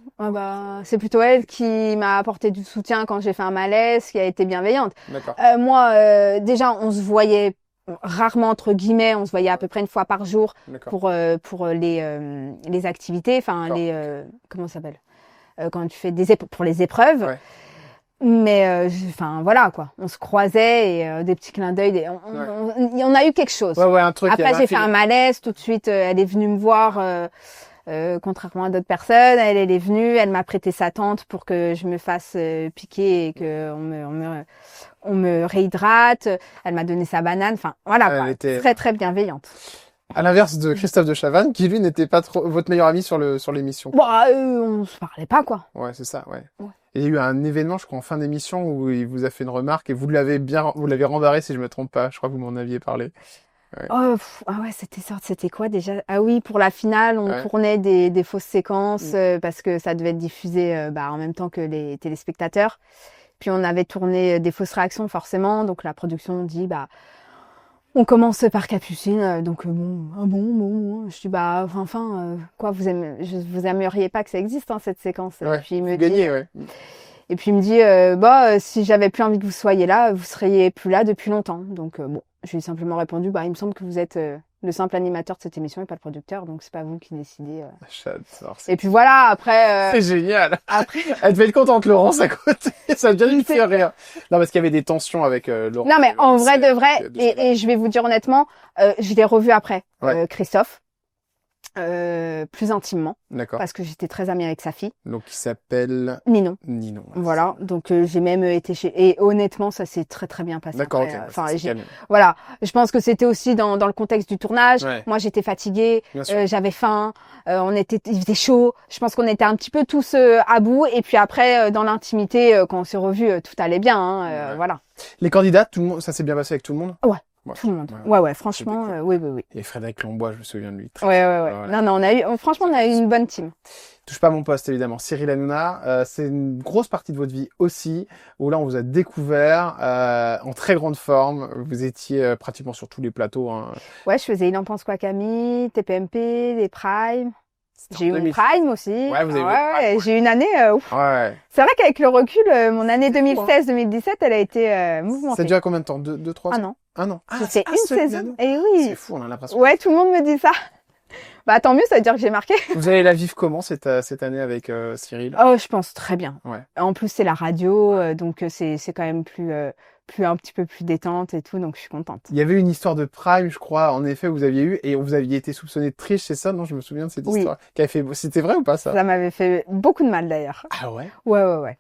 c'est plutôt elle qui m'a apporté du soutien quand j'ai fait un malaise, qui a été bienveillante. D'accord. Moi, déjà, on se voyait rarement, entre guillemets, on se voyait à peu près une fois par jour pour les activités, enfin comment ça s'appelle quand tu fais pour les épreuves. Ouais. Mais enfin voilà quoi, on se croisait et des petits clins d'œil, on a eu quelque chose. Ouais, un truc. Après j'ai fait un malaise, tout de suite elle est venue me voir, contrairement à d'autres personnes, elle est venue, elle m'a prêté sa tente pour que je me fasse piquer et que on me réhydrate. Elle m'a donné sa banane, enfin voilà quoi, très très bienveillante. À l'inverse de Christophe de Chavannes, qui lui n'était pas trop votre meilleur ami sur l'émission. Bah, on se parlait pas quoi. Ouais, c'est ça, ouais. Et il y a eu un événement, je crois, en fin d'émission où il vous a fait une remarque et vous l'avez rembarré si je me trompe pas. Je crois que vous m'en aviez parlé. Ouais. Ah ouais, c'était quoi déjà? Ah oui, pour la finale, on tournait des fausses séquences parce que ça devait être diffusé en même temps que les téléspectateurs. Puis on avait tourné des fausses réactions forcément, donc la production dit on commence par Capucine, donc bon. Je dis quoi, vous aimeriez pas que ça existe cette séquence. Ouais, et puis il me dit, et puis il me dit si j'avais plus envie que vous soyez là, vous seriez plus là depuis longtemps. Donc je lui ai simplement répondu il me semble que vous êtes le simple animateur de cette émission et pas le producteur, donc c'est pas vous qui décidez. J'adore. Et puis voilà, après. C'est génial. Après, elle devait être contente, Laurence, à côté. Ça devient une faire rire. Non, parce qu'il y avait des tensions avec Laurence. Non, mais en vrai de vrai, et je vais vous dire honnêtement, je l'ai revu après, Christophe, plus intimement. D'accord. Parce que j'étais très amie avec sa fille. Donc, il s'appelle Ninon. Voilà. Donc, j'ai même été et honnêtement, ça s'est très très bien passé. D'accord, voilà. Je pense que c'était aussi dans le contexte du tournage. Ouais. Moi, j'étais fatiguée, j'avais faim, il faisait chaud. Je pense qu'on était un petit peu tous à bout. Et puis après, dans l'intimité, quand on s'est revus, tout allait bien. Voilà. Les candidats, tout le monde, ça s'est bien passé avec tout le monde? Ouais. Tout le monde. Ouais, franchement, oui. Et Frédéric Lambois, je me souviens de lui. Ouais. Voilà. Non, franchement, on a eu une bonne team. Touche pas à mon poste, évidemment. Cyril Hanouna, c'est une grosse partie de votre vie aussi, où là, on vous a découvert en très grande forme. Vous étiez pratiquement sur tous les plateaux. Hein. Ouais, je faisais Il en pense quoi Camille, TPMP, les Primes. J'ai eu mon Prime aussi. Ouais, vous avez j'ai eu une année ouf. Ouais. C'est vrai qu'avec le recul, mon année 2016-2017, elle a été mouvementée. Ça a duré combien de temps? 2-3 ans? Un an. Un an. J'ai fait une saison. Et oui. C'est fou, on a l'impression. Ouais, tout le monde me dit ça. Bah tant mieux, ça veut dire que j'ai marqué. Vous allez la vivre comment cette année avec Cyril? Oh, je pense très bien. Ouais. En plus, c'est la radio, donc c'est quand même plus un petit peu plus détente et tout, donc je suis contente. Il y avait une histoire de Prime, je crois, en effet, vous aviez eu, et vous aviez été soupçonné de triche, c'est ça? Non, je me souviens de cette histoire. C'était vrai ou pas, ça? Ça m'avait fait beaucoup de mal, d'ailleurs. Ah ouais? Ouais.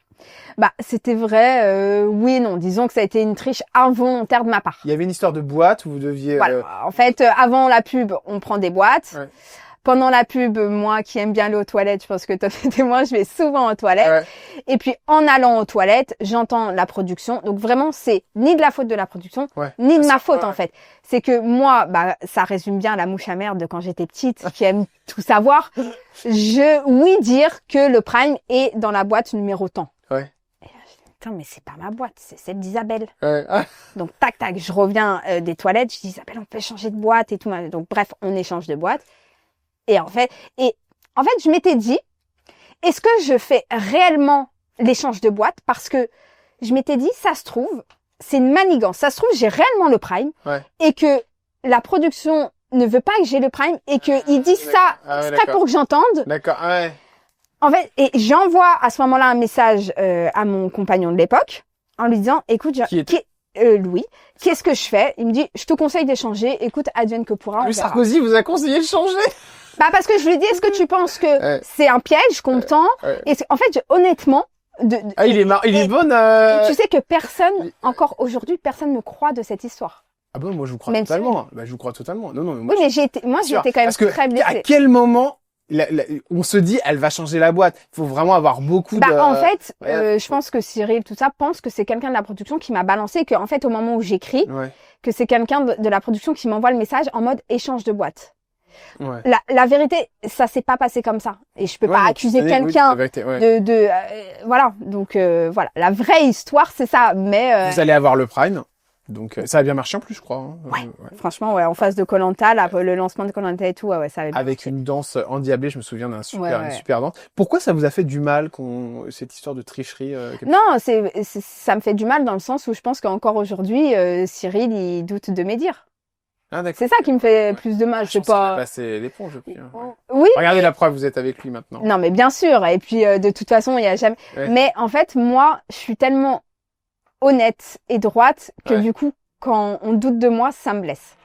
Bah, c'était vrai, oui et non. Disons que ça a été une triche involontaire de ma part. Il y avait une histoire de boîte où vous deviez... Voilà. En fait, avant la pub, on prend des boîtes. Ouais. Pendant la pub, moi qui aime bien aller aux toilettes, je pense que toi et moi, je vais souvent aux toilettes. Ouais. Et puis, en allant aux toilettes, j'entends la production. Donc vraiment, c'est ni de la faute de la production, ni de ma faute, en fait. C'est que moi, ça résume bien la mouche à merde de quand j'étais petite, qui aime tout savoir. Dire que le Prime est dans la boîte numéro tant. Ouais. Et là, je dis, putain, mais c'est pas ma boîte, c'est celle d'Isabelle. Ouais. Donc, tac, je reviens des toilettes, je dis, Isabelle, on peut changer de boîte et tout. Donc, bref, on échange de boîte. Et en fait, je m'étais dit, est-ce que je fais réellement l'échange de boîte? Parce que je m'étais dit, ça se trouve, c'est une manigance. Ça se trouve, j'ai réellement le Prime et que la production ne veut pas que j'ai le Prime et qu'ils disent ça exprès pour que j'entende. D'accord, ouais. En fait, et j'envoie à ce moment-là un message à mon compagnon de l'époque en lui disant, écoute, Louis, qu'est-ce que je fais? Il me dit, je te conseille d'échanger. Écoute, advienne que pourra. Sarkozy vous a conseillé de changer? Parce que je lui ai dit, est-ce que tu penses que c'est un piège qu'on me tend? Et en fait, honnêtement, il est bon. Tu sais que encore aujourd'hui, personne ne croit de cette histoire. Ah bon, moi je vous crois totalement. Je vous crois totalement. Non, mais moi, j'étais quand même très blessée. À quel moment on se dit, elle va changer la boîte. Il faut vraiment avoir beaucoup de... En fait, ouais, je pense que Cyril, tout ça, pense que c'est quelqu'un de la production qui m'a balancé, que en fait, au moment où j'écris, ouais, que c'est quelqu'un de la production qui m'envoie le message en mode échange de boîte. ouais. La vérité, ça s'est pas passé comme ça. Et je peux Ouais, pas mais accuser oui, quelqu'un c'est la vérité, ouais. voilà. Donc, voilà. La vraie histoire, c'est ça. Mais, Vous allez avoir le Prime. Donc, ça a bien marché en plus, je crois. Hein. ouais. Franchement, ouais, en face de Koh Lanta, le lancement de Koh Lanta et tout, ouais, ça avait bien Avec marché. une danse endiablée, je me souviens d'une Ouais. super danse. Pourquoi ça vous a fait du mal, cette histoire de tricherie Non, ça me fait du mal dans le sens où je pense qu'encore aujourd'hui, Cyril, il doute de mes dires. Ah, d'accord. C'est ça qui me fait Ouais. plus de mal. Je Je sais pense qu'il a pas. passé l'éponge depuis. Hein, ouais. Oui. Regardez la preuve, vous êtes avec lui maintenant. Non, mais bien sûr. Et puis, de toute façon, il y a jamais. Ouais. Mais en fait, moi, je suis tellement honnête et droite que Ouais. du coup, quand on doute de moi, ça me blesse.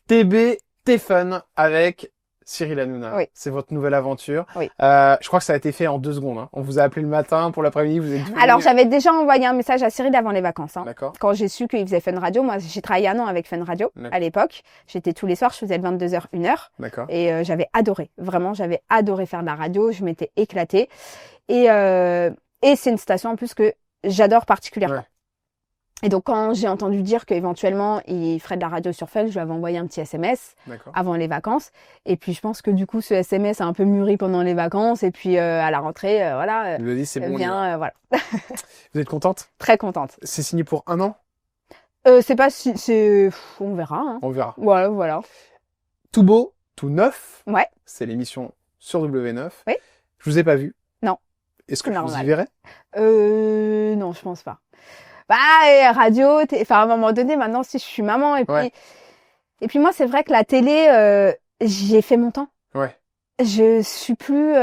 TB, T-Fun avec Cyril Hanouna. Oui. C'est votre nouvelle aventure. Oui. Je crois que ça a été fait en 2 secondes. Hein. On vous a appelé le matin pour l'après-midi, vous êtes venu. Alors, j'avais déjà envoyé un message à Cyril avant les vacances. Hein. D'accord. Quand j'ai su qu'il faisait Fun Radio, moi, j'ai travaillé 1 an avec Fun Radio D'accord. à l'époque. J'étais tous les soirs, je faisais le 22h, 1h. D'accord. Et j'avais adoré. Vraiment, j'avais adoré faire de la radio. Je m'étais éclatée. Et c'est une station en plus que j'adore particulièrement. Ouais. Et donc, quand j'ai entendu dire qu'éventuellement, il ferait de la radio sur Fun, je lui avais envoyé un petit SMS D'accord. avant les vacances. Et puis, je pense que du coup, ce SMS a un peu mûri pendant les vacances. Et puis, à la rentrée, voilà, Vous lui avez dit, c'est bon, on y va. viens, voilà. Vous êtes contente? Très contente. C'est signé pour 1 an? C'est pas si, on verra, hein. On verra. Voilà. Tout beau, tout neuf. Ouais. C'est l'émission sur W9. Oui. Je vous ai pas vu. Non. Est-ce que C'est je vous y normal. verrai? Non, je pense pas. Bah, radio, enfin, à un moment donné, maintenant, si je suis maman, Ouais. et puis moi, c'est vrai que la télé, j'ai fait mon temps. Ouais. Je suis plus,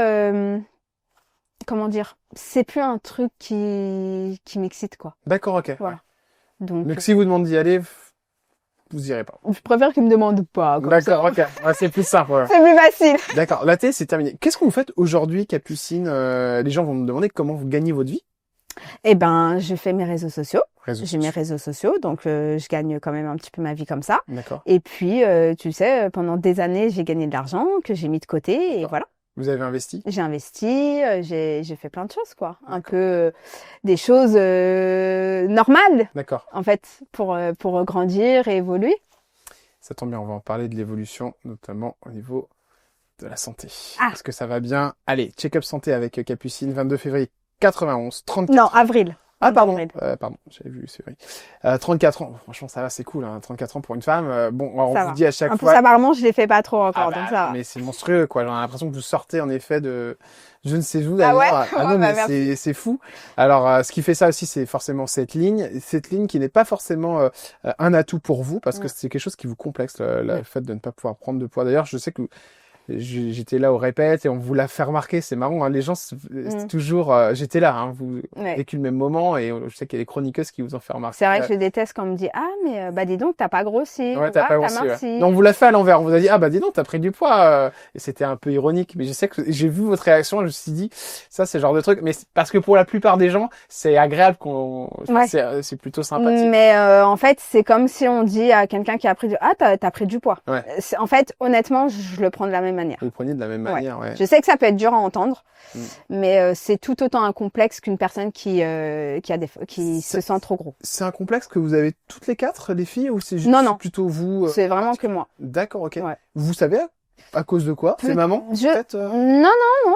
comment dire, c'est plus un truc qui m'excite, quoi. D'accord, ok. Voilà. Donc, Donc, si vous demandez d'y aller, vous irez pas. je préfère qu'ils me demandent pas, comme ça. D'accord, ok. Ouais, c'est plus simple. Ouais. C'est plus facile. D'accord. La télé, c'est terminé. Qu'est-ce que vous faites aujourd'hui, Capucine? Les gens vont me demander comment vous gagnez votre vie. Eh ben, je fais mes réseaux sociaux. Réseaux J'ai mes sociaux. réseaux sociaux, donc je gagne quand même un petit peu ma vie comme ça. D'accord. Et puis, tu sais, pendant des années, j'ai gagné de l'argent que j'ai mis de côté et D'accord. voilà. Vous avez investi? J'ai investi, j'ai fait plein de choses, quoi. Un D'accord. peu des choses normales, D'accord. en fait, pour grandir et évoluer. Ça tombe bien, on va en parler de l'évolution, notamment au niveau de la santé. Ah. Est-ce que ça va bien? Allez, check-up santé avec Capucine, 22 février 91, 34 Non, avril. Ah, pardon. Avril. Pardon, j'avais vu, c'est vrai. 34 ans. Franchement, ça va, c'est cool, hein. 34 ans pour une femme. Bon, on Ça vous va. dit à chaque En plus, fois. apparemment, je les fais pas trop Ah encore, bah, donc ça va. mais c'est monstrueux, quoi. J'ai l'impression que vous sortez, en effet, de je ne sais où Ah ouais? d'ailleurs. Ah Ouais, non, bah, mais c'est fou. Alors, ce qui fait ça aussi, c'est forcément cette ligne qui n'est pas forcément un atout pour vous, parce que c'est quelque chose qui vous complexe, le fait de ne pas pouvoir prendre de poids. D'ailleurs, je sais que j'étais là au répète et on vous l'a fait remarquer, c'est marrant, hein, les gens, c'est toujours, j'étais là, hein, vous Ouais. vécu le même moment et je sais qu'il y a des chroniqueuses qui vous ont fait remarquer. C'est vrai que je déteste quand on me dit ah mais bah dis donc t'as pas grossi, Ouais, t'as ah, pas grossi, ouais. minci. Non, on vous l'a fait à l'envers. On vous a dit, ah bah dis donc, t'as pris du poids. Et c'était un peu ironique, mais je sais que j'ai vu votre réaction et je me suis dit, ça c'est le genre de truc. Mais parce que pour la plupart des gens, c'est agréable Ouais. c'est plutôt sympathique. Mais en fait c'est comme si on dit à quelqu'un qui a pris t'as pris du poids. Ouais. En fait honnêtement je le prends de la même manière. Vous le preniez de la même manière, ouais. Je sais que ça peut être dur à entendre, Mm. mais c'est tout autant un complexe qu'une personne qui se sent trop gros. C'est un complexe que vous avez toutes les 4, les filles, ou c'est juste Non. plutôt vous? C'est vraiment que moi. D'accord, ok. Ouais. Vous savez à cause de quoi? C'est maman, peut-être? Non,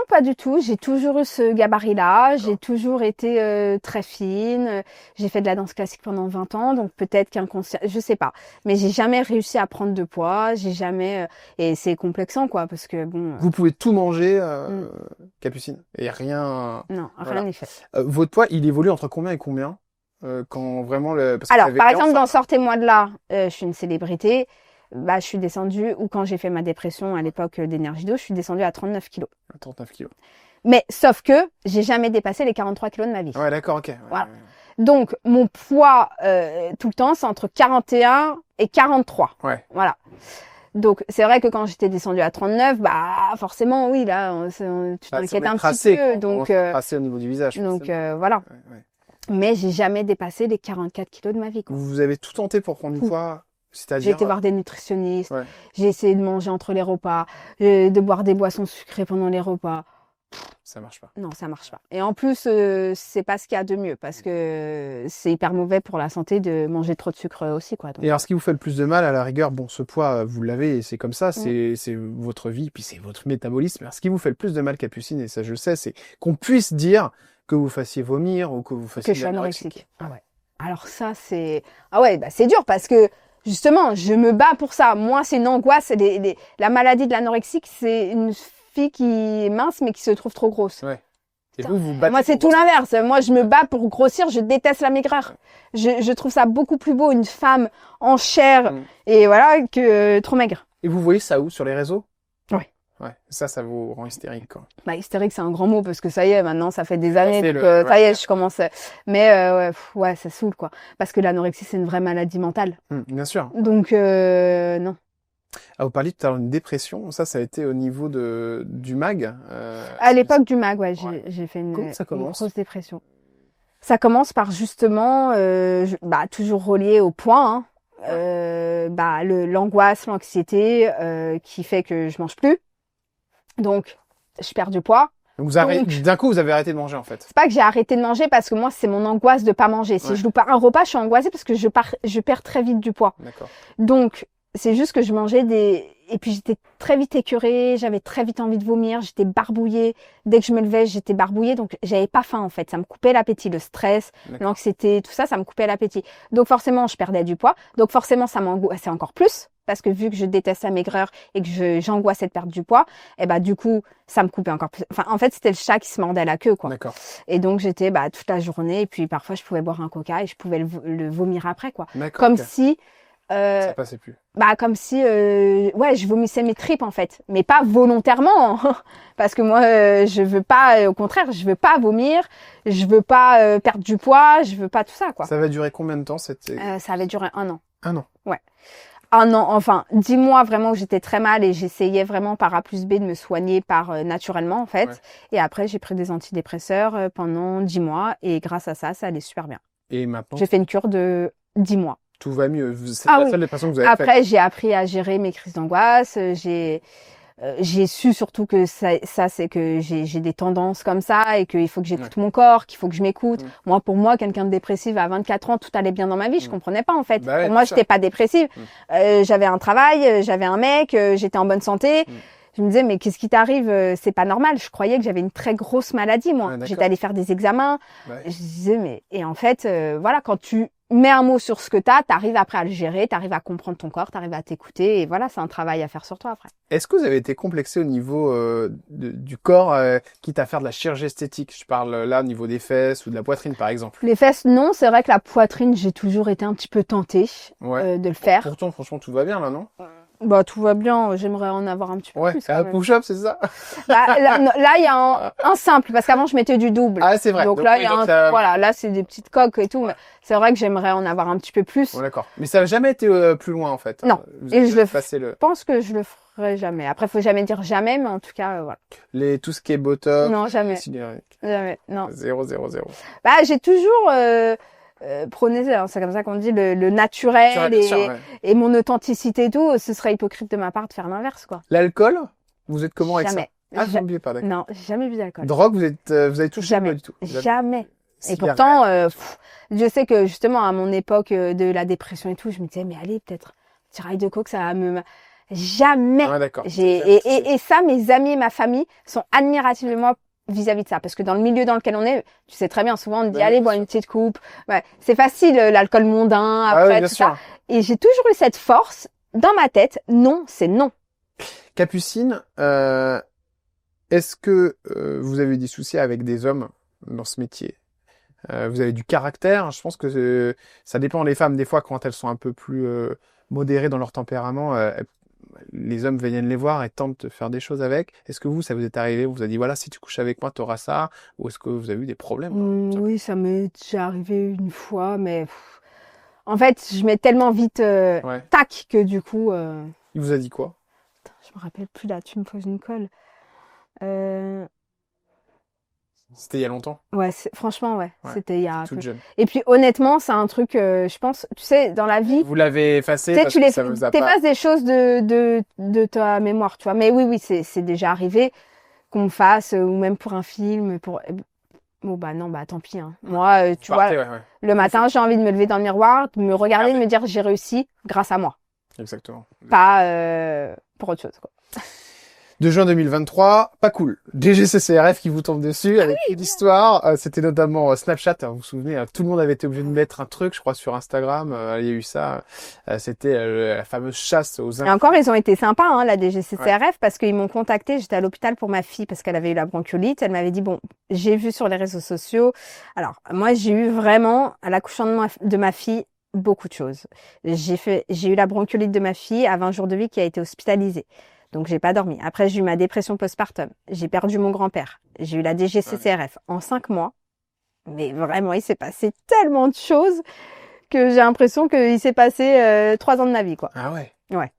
pas du tout. J'ai toujours eu ce gabarit-là. J'ai toujours été très fine. J'ai fait de la danse classique pendant 20 ans, donc peut-être qu'inconscient, je sais pas. Mais j'ai jamais réussi à prendre de poids. J'ai jamais et c'est complexant quoi, parce que bon. Vous pouvez tout manger, Capucine, et rien. Non, rien Voilà. n'est fait. Votre poids, il évolue entre combien et combien? Quand vraiment parce que Alors, vous avez par fait exemple, ensemble. dans Sortez-moi de là, je suis une célébrité. Bah, je suis descendue, ou quand j'ai fait ma dépression à l'époque d'Énergie 2, je suis descendue à 39 kilos. 39 kilos. Mais sauf que j'ai jamais dépassé les 43 kilos de ma vie. Ouais, d'accord, ok. Ouais, Voilà. ouais. Donc, mon poids tout le temps, c'est entre 41 et 43. Ouais. Voilà. Donc, c'est vrai que quand j'étais descendue à 39, bah forcément, oui, là, tu t'inquiètes un petit peu. Donc, tracé au niveau du visage. voilà. Ouais. Mais j'ai jamais dépassé les 44 kilos de ma vie. Quoi. Vous avez tout tenté pour prendre du poids. J'ai C'est-à-dire, été voir des nutritionnistes, ouais. j'ai essayé de manger entre les repas, de boire des boissons sucrées pendant les repas. Ça marche pas. Non, ça marche pas. Et en plus, c'est pas ce qu'il y a de mieux parce que c'est hyper mauvais pour la santé de manger trop de sucre aussi, quoi. Donc, Et alors, ce qui vous fait le plus de mal, à la rigueur, bon, ce poids, vous l'avez, et c'est comme ça, mm. c'est votre vie, puis c'est votre métabolisme. Alors, ce qui vous fait le plus de mal, Capucine, et ça je le sais, c'est qu'on puisse dire que vous fassiez vomir ou que vous Que fassiez je de suis l'anorexie. anorexique. Ah ouais. Alors ça, c'est... Ah ouais, bah c'est dur parce que justement, je me bats pour ça. Moi, c'est une angoisse. La maladie de l'anorexique, c'est une fille qui est mince mais qui se trouve trop grosse. Ouais. Et Putain. vous battez Moi, c'est pour tout grossir. l'inverse. Moi, je me bats pour grossir. Je déteste la maigreur. Je trouve ça beaucoup plus beau, une femme en chair Mm. et voilà, que trop maigre. Et vous voyez ça où? Sur les réseaux? Ouais. Ouais. Ça vous rend hystérique, quoi. Bah, hystérique, c'est un grand mot parce que ça y est, maintenant, ça fait des années fait que le- ça y ouais. est, je commence. Mais ouais, ouais, ça saoule, quoi. Parce que l'anorexie, c'est une vraie maladie mentale. Bien sûr. Donc, non. Ah, vous parliez tout à l'heure d'une dépression. Ça a été au niveau du MAG. À l'époque du MAG, ouais, Ouais. j'ai fait Comment ça une commence? grosse dépression. Ça commence par justement, toujours relié au poids, hein. L'angoisse, l'anxiété, qui fait que je mange plus. Donc, je perds du poids. Donc, Donc, d'un coup, vous avez arrêté de manger, en fait. c'est pas que j'ai arrêté de manger parce que moi, c'est mon angoisse de pas manger. Si Ouais. je loupe pas un repas, je suis angoissée parce que je perds très vite du poids. D'accord. Donc, c'est juste que je mangeais et puis j'étais très vite écœurée, j'avais très vite envie de vomir, j'étais barbouillée. Dès que je me levais, j'étais barbouillée, donc j'avais pas faim en fait. Ça me coupait l'appétit, le stress, D'accord. l'anxiété, tout ça, ça me coupait l'appétit. Donc forcément, je perdais du poids. Donc forcément, ça m'angoissait encore plus parce que vu que je déteste la maigreur et que j'angoissais de perdre du poids, et bah du coup, ça me coupait encore plus. Enfin, en fait, c'était le chat qui se mordait la queue, quoi. D'accord. Et donc j'étais toute la journée et puis parfois je pouvais boire un coca et je pouvais le vomir après, quoi. D'accord. Comme Ok. si Ça passait plus. comme si je vomissais mes tripes en fait, mais pas volontairement parce que moi je veux pas, au contraire, je veux pas vomir, je veux pas perdre du poids, je veux pas tout ça, quoi. Ça va durer combien de temps, cette... Ça avait duré 1 an. 1 an. Ouais. 1 an, enfin 10 mois vraiment où j'étais très mal et j'essayais vraiment par A plus B de me soigner naturellement en fait. Ouais. Et après j'ai pris des antidépresseurs pendant 10 mois et grâce à ça, ça allait super bien. Et maintenant, J'ai fait une cure de 10 mois. tout va mieux. C'est Ah la oui. seule dépression que vous avez faite. Après, j'ai appris à gérer mes crises d'angoisse. J'ai su surtout que ça c'est que j'ai des tendances comme ça et qu'il faut que j'écoute mon corps, qu'il faut que je m'écoute. Moi, pour moi, quelqu'un de dépressif à 24 ans, tout allait bien dans ma vie. Je comprenais pas en fait. Bah ouais, pour moi, c'est j'étais pas dépressive. J'avais un travail, j'avais un mec, j'étais en bonne santé. Je me disais, mais qu'est-ce qui t'arrive? C'est pas normal. Je croyais que j'avais une très grosse maladie, moi. Ouais, d'accord. J'étais allée faire des examens. Ouais. Je disais, mais, et en fait, voilà, quand tu mets un mot sur ce que t'arrives après à le gérer, t'arrives à comprendre ton corps, t'arrives à t'écouter. Et voilà, c'est un travail à faire sur toi après. Est-ce que vous avez été complexé au niveau du corps, quitte à faire de la chirurgie esthétique? Je parle là au niveau des fesses ou de la poitrine, par exemple. Les fesses, non. C'est vrai que la poitrine, j'ai toujours été un petit peu tentée Ouais. de le faire. Pourtant, franchement, tout va bien là, non? Bah, tout va bien. J'aimerais en avoir un petit peu Ouais. plus. Un push-up, c'est ça? Là, il y a un simple, parce qu'avant, je mettais du double. Ah, c'est vrai. Donc là, oui, il y a donc voilà, là, c'est des petites coques et tout. Mais c'est vrai que j'aimerais en avoir un petit peu plus. Bon, d'accord. Mais ça n'a jamais été plus loin, en fait. Non. Vous Et avez je le passé Je pense que je le ferai jamais. Après, faut jamais dire jamais, mais en tout cas, voilà. tout ce qui est botox. Non, jamais. Cylérique. Jamais. Non. 0, 0, 0. Bah, j'ai toujours prôné, c'est comme ça qu'on dit, le naturel Bien sûr, ouais. et mon authenticité et tout. Ce serait hypocrite de ma part de faire l'inverse, quoi. L'alcool, vous êtes comment avec ça? Jamais. Ah, vous n'oubliez pas, d'accord. Non, j'ai jamais bu d'alcool. Drogue, vous avez touché? Jamais. Pas du tout. Jamais. Et Cigarette. pourtant, je sais que justement à mon époque de la dépression et tout, je me disais mais allez peut-être un petit rail de coke, ça va me jamais. Ouais, d'accord. Et ça, mes amis et ma famille sont admiratifs de moi vis-à-vis de ça, parce que dans le milieu dans lequel on est, tu sais très bien, souvent on te dit allez bois une petite coupe. Ouais, c'est facile l'alcool mondain après oui, bien tout sûr. ça. Et j'ai toujours eu cette force dans ma tête. Non, c'est non. Capucine, est-ce que vous avez eu des soucis avec des hommes dans ce métier? Vous avez du caractère. Je pense que ça dépend des femmes. Des fois, quand elles sont un peu plus modérées dans leur tempérament, les hommes viennent les voir et tentent de faire des choses avec. Est-ce que ça vous est arrivé? On vous a dit, voilà, si tu couches avec moi, t'auras ça? Ou est-ce que vous avez eu des problèmes? Oui, ça m'est déjà arrivé une fois, mais en fait, je mets tellement vite tac que du coup... Il vous a dit quoi? Je me rappelle plus là, tu me poses une colle. C'était il y a longtemps. Ouais, franchement, ouais. C'était il y a un peu. Toute jeune. Et puis, honnêtement, c'est un truc, je pense, tu sais, dans la vie. Vous l'avez effacé Tu sais, parce tu que ça vous a pas... t'effaces des choses de ta mémoire, tu vois. Mais oui, c'est déjà arrivé qu'on me fasse, ou même pour un film, pour. Bon, bah non, bah tant pis, hein. Moi, tu vois, ouais. le matin, j'ai envie de me lever dans le miroir, de me regarder, de me dire j'ai réussi grâce à moi. Exactement. Pas pour autre chose, quoi. 2 juin 2023, pas cool. DGCCRF qui vous tombe dessus avec une histoire. C'était notamment Snapchat. Vous vous souvenez, tout le monde avait été obligé de mettre un truc, je crois, sur Instagram. Il y a eu ça. C'était la fameuse chasse aux... Et encore, ils ont été sympas, hein, la DGCCRF, parce qu'ils m'ont contacté. J'étais à l'hôpital pour ma fille parce qu'elle avait eu la bronchiolite. Elle m'avait dit, bon, j'ai vu sur les réseaux sociaux. Alors, moi, j'ai eu vraiment, à l'accouchement de ma fille, beaucoup de choses. J'ai eu la bronchiolite de ma fille à 20 jours de vie qui a été hospitalisée. Donc, j'ai pas dormi. Après, j'ai eu ma dépression postpartum. J'ai perdu mon grand-père. J'ai eu la DGCCRF en 5 mois. Mais vraiment, il s'est passé tellement de choses que j'ai l'impression qu'il s'est passé 3 ans de ma vie, quoi. Ah ouais? Ouais.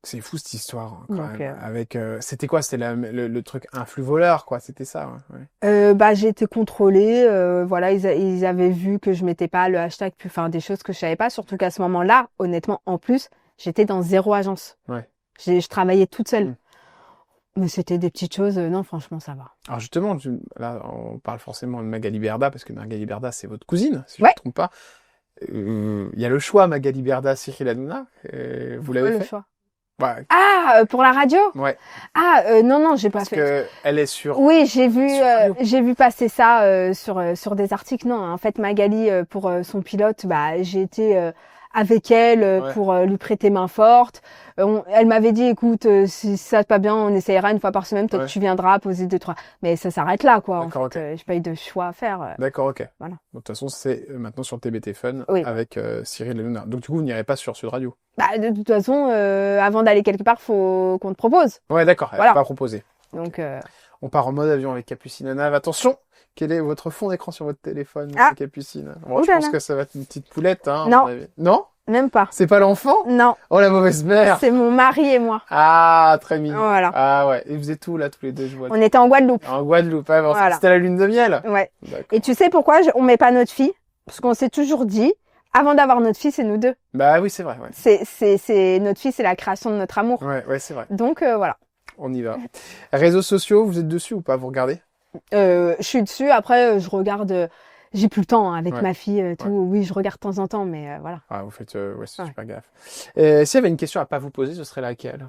C'est fou cette histoire, hein, quand Donc, même. Avec, c'était quoi? C'était le truc influx voleur, quoi. C'était ça, Bah, j'ai été contrôlée. Voilà, ils avaient vu que je mettais pas le hashtag, enfin des choses que je savais pas. Surtout qu'à ce moment-là, honnêtement, en plus, j'étais dans 0 agence. Ouais. Je travaillais toute seule. Mais c'était des petites choses. Non, franchement, ça va. Alors justement, là, on parle forcément de Magali Berda, parce que Magali Berda, c'est votre cousine, si je Ouais. ne me trompe pas. Il y a le choix, Magali Berda, Cyril Hanouna. Vous l'avez fait? Le choix. Ouais. Ah, pour la radio? Ouais. Ah, non, j'ai pas Parce fait. que elle est sur... Oui, sur radio. j'ai vu passer ça sur des articles. Non, en fait, Magali, pour son pilote, bah, j'ai été avec elle Ouais. pour lui prêter main forte. Elle m'avait dit, écoute, si ça va pas bien, on essayera une fois par semaine. Peut-être Ouais. tu viendras poser 2-3. Mais ça s'arrête là, quoi. En D'accord, fait, j'ai pas eu de choix à faire. D'accord, ok. Voilà. Donc, de toute façon, c'est maintenant sur TBT Fun Oui. avec Cyril Hanouna. Donc du coup, vous n'irez pas sur Sud Radio. Bah, de toute façon, avant d'aller quelque part, faut qu'on te propose. Ouais, d'accord. Elle Voilà. n'a pas proposé. Donc, On part en mode avion avec Capucine Anave. Attention, quel est votre fond d'écran sur votre téléphone, Ah. Capucine? Bon, je Oulala. pense que ça va être une petite poulette, hein. à Non. mon avis. Non? même pas. C'est pas l'enfant? Non, Oh, la mauvaise mère! c'est mon mari et moi. Ah, très mignon. Voilà. Ah ouais. Et vous êtes où, là, tous les deux, je vois? On était en Guadeloupe. En Guadeloupe, ah, bon, Voilà. c'était la lune de miel? Ouais. D'accord. Et tu sais pourquoi on met pas notre fille? Parce qu'on s'est toujours dit, avant d'avoir notre fille, c'est nous deux. Bah oui, c'est vrai, ouais. C'est notre fille, c'est la création de notre amour. Ouais, c'est vrai. Donc voilà. On y va. Réseaux sociaux, vous êtes dessus ou pas? Vous regardez? Je suis dessus. Après, je regarde. J'ai plus le temps hein, avec Ouais. ma fille. Tout. Oui, je regarde de temps en temps, mais voilà. Ah, vous faites, ouais, c'est Ouais. super gaffe. S'il y avait une question à pas vous poser, ce serait laquelle?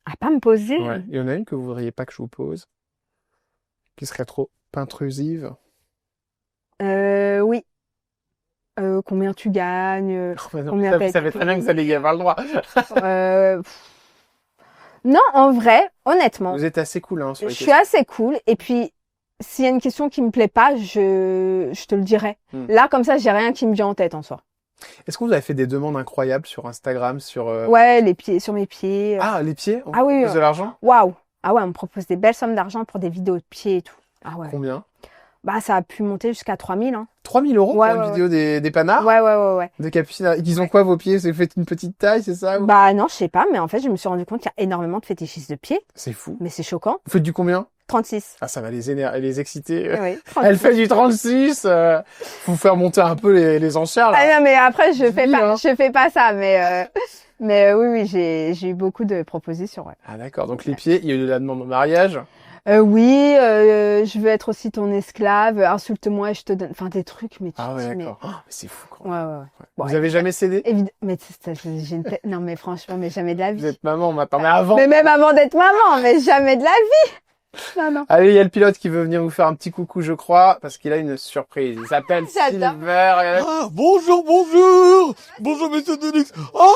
À pas me poser. Ouais. Il y en a une que vous voudriez pas que je vous pose? Qui serait trop intrusive? Oui. Combien tu gagnes? Oh, non, Combien vous paye- savez très bien que vous allez y avoir le droit. Non, en vrai, honnêtement, Vous êtes assez cool, hein, sur je les suis assez cool. Et puis, s'il y a une question qui me plaît pas, je te le dirai. Là, comme ça, j'ai rien qui me vient en tête en soi. Est-ce que vous avez fait des demandes incroyables sur Instagram, sur... Ouais, les pieds, sur mes pieds. Ah, les pieds? Ah oui, Plus de l'argent? Waouh. Ah ouais, on me propose des belles sommes d'argent pour des vidéos de pieds et tout. Ah ouais. Combien? Bah, ça a pu monter jusqu'à 3000, hein. 3 000 € Ouais, pour une ouais, vidéo des panards? Ouais. De Capucine. Ils ont quoi, vos pieds? Vous faites une petite taille, c'est ça? Bah non, je sais pas, mais en fait, je me suis rendu compte qu'il y a énormément de fétichistes de pieds. C'est fou. Mais c'est choquant. Vous faites du combien? 36. Ah, ça va les exciter. Oui, Elle 36. fait du 36. Faut faire monter un peu les enchères, là. Ah non, mais après, je fais Dis, pas, hein. je fais pas ça, mais oui, j'ai eu beaucoup de propositions, ouais. Ah, d'accord. Donc, les pieds, il y a eu de la demande au mariage. Oui, je veux être aussi ton esclave, insulte-moi et je te donne, enfin, des trucs, mais tu Ah, te ouais, dis, mais... d'accord. Oh, mais c'est fou, quoi. Ouais. Bon, Vous avez jamais cédé? mais j'ai une tête... Non, mais franchement, mais jamais de la Vous vie. êtes maman maintenant, mais avant. Mais même avant d'être maman, mais jamais de la vie. Non. Allez, il y a le pilote qui veut venir vous faire un petit coucou, je crois, parce qu'il a une surprise. Il s'appelle J'adore. Silver. Regardez. Ah, bonjour monsieur Delix. Ah,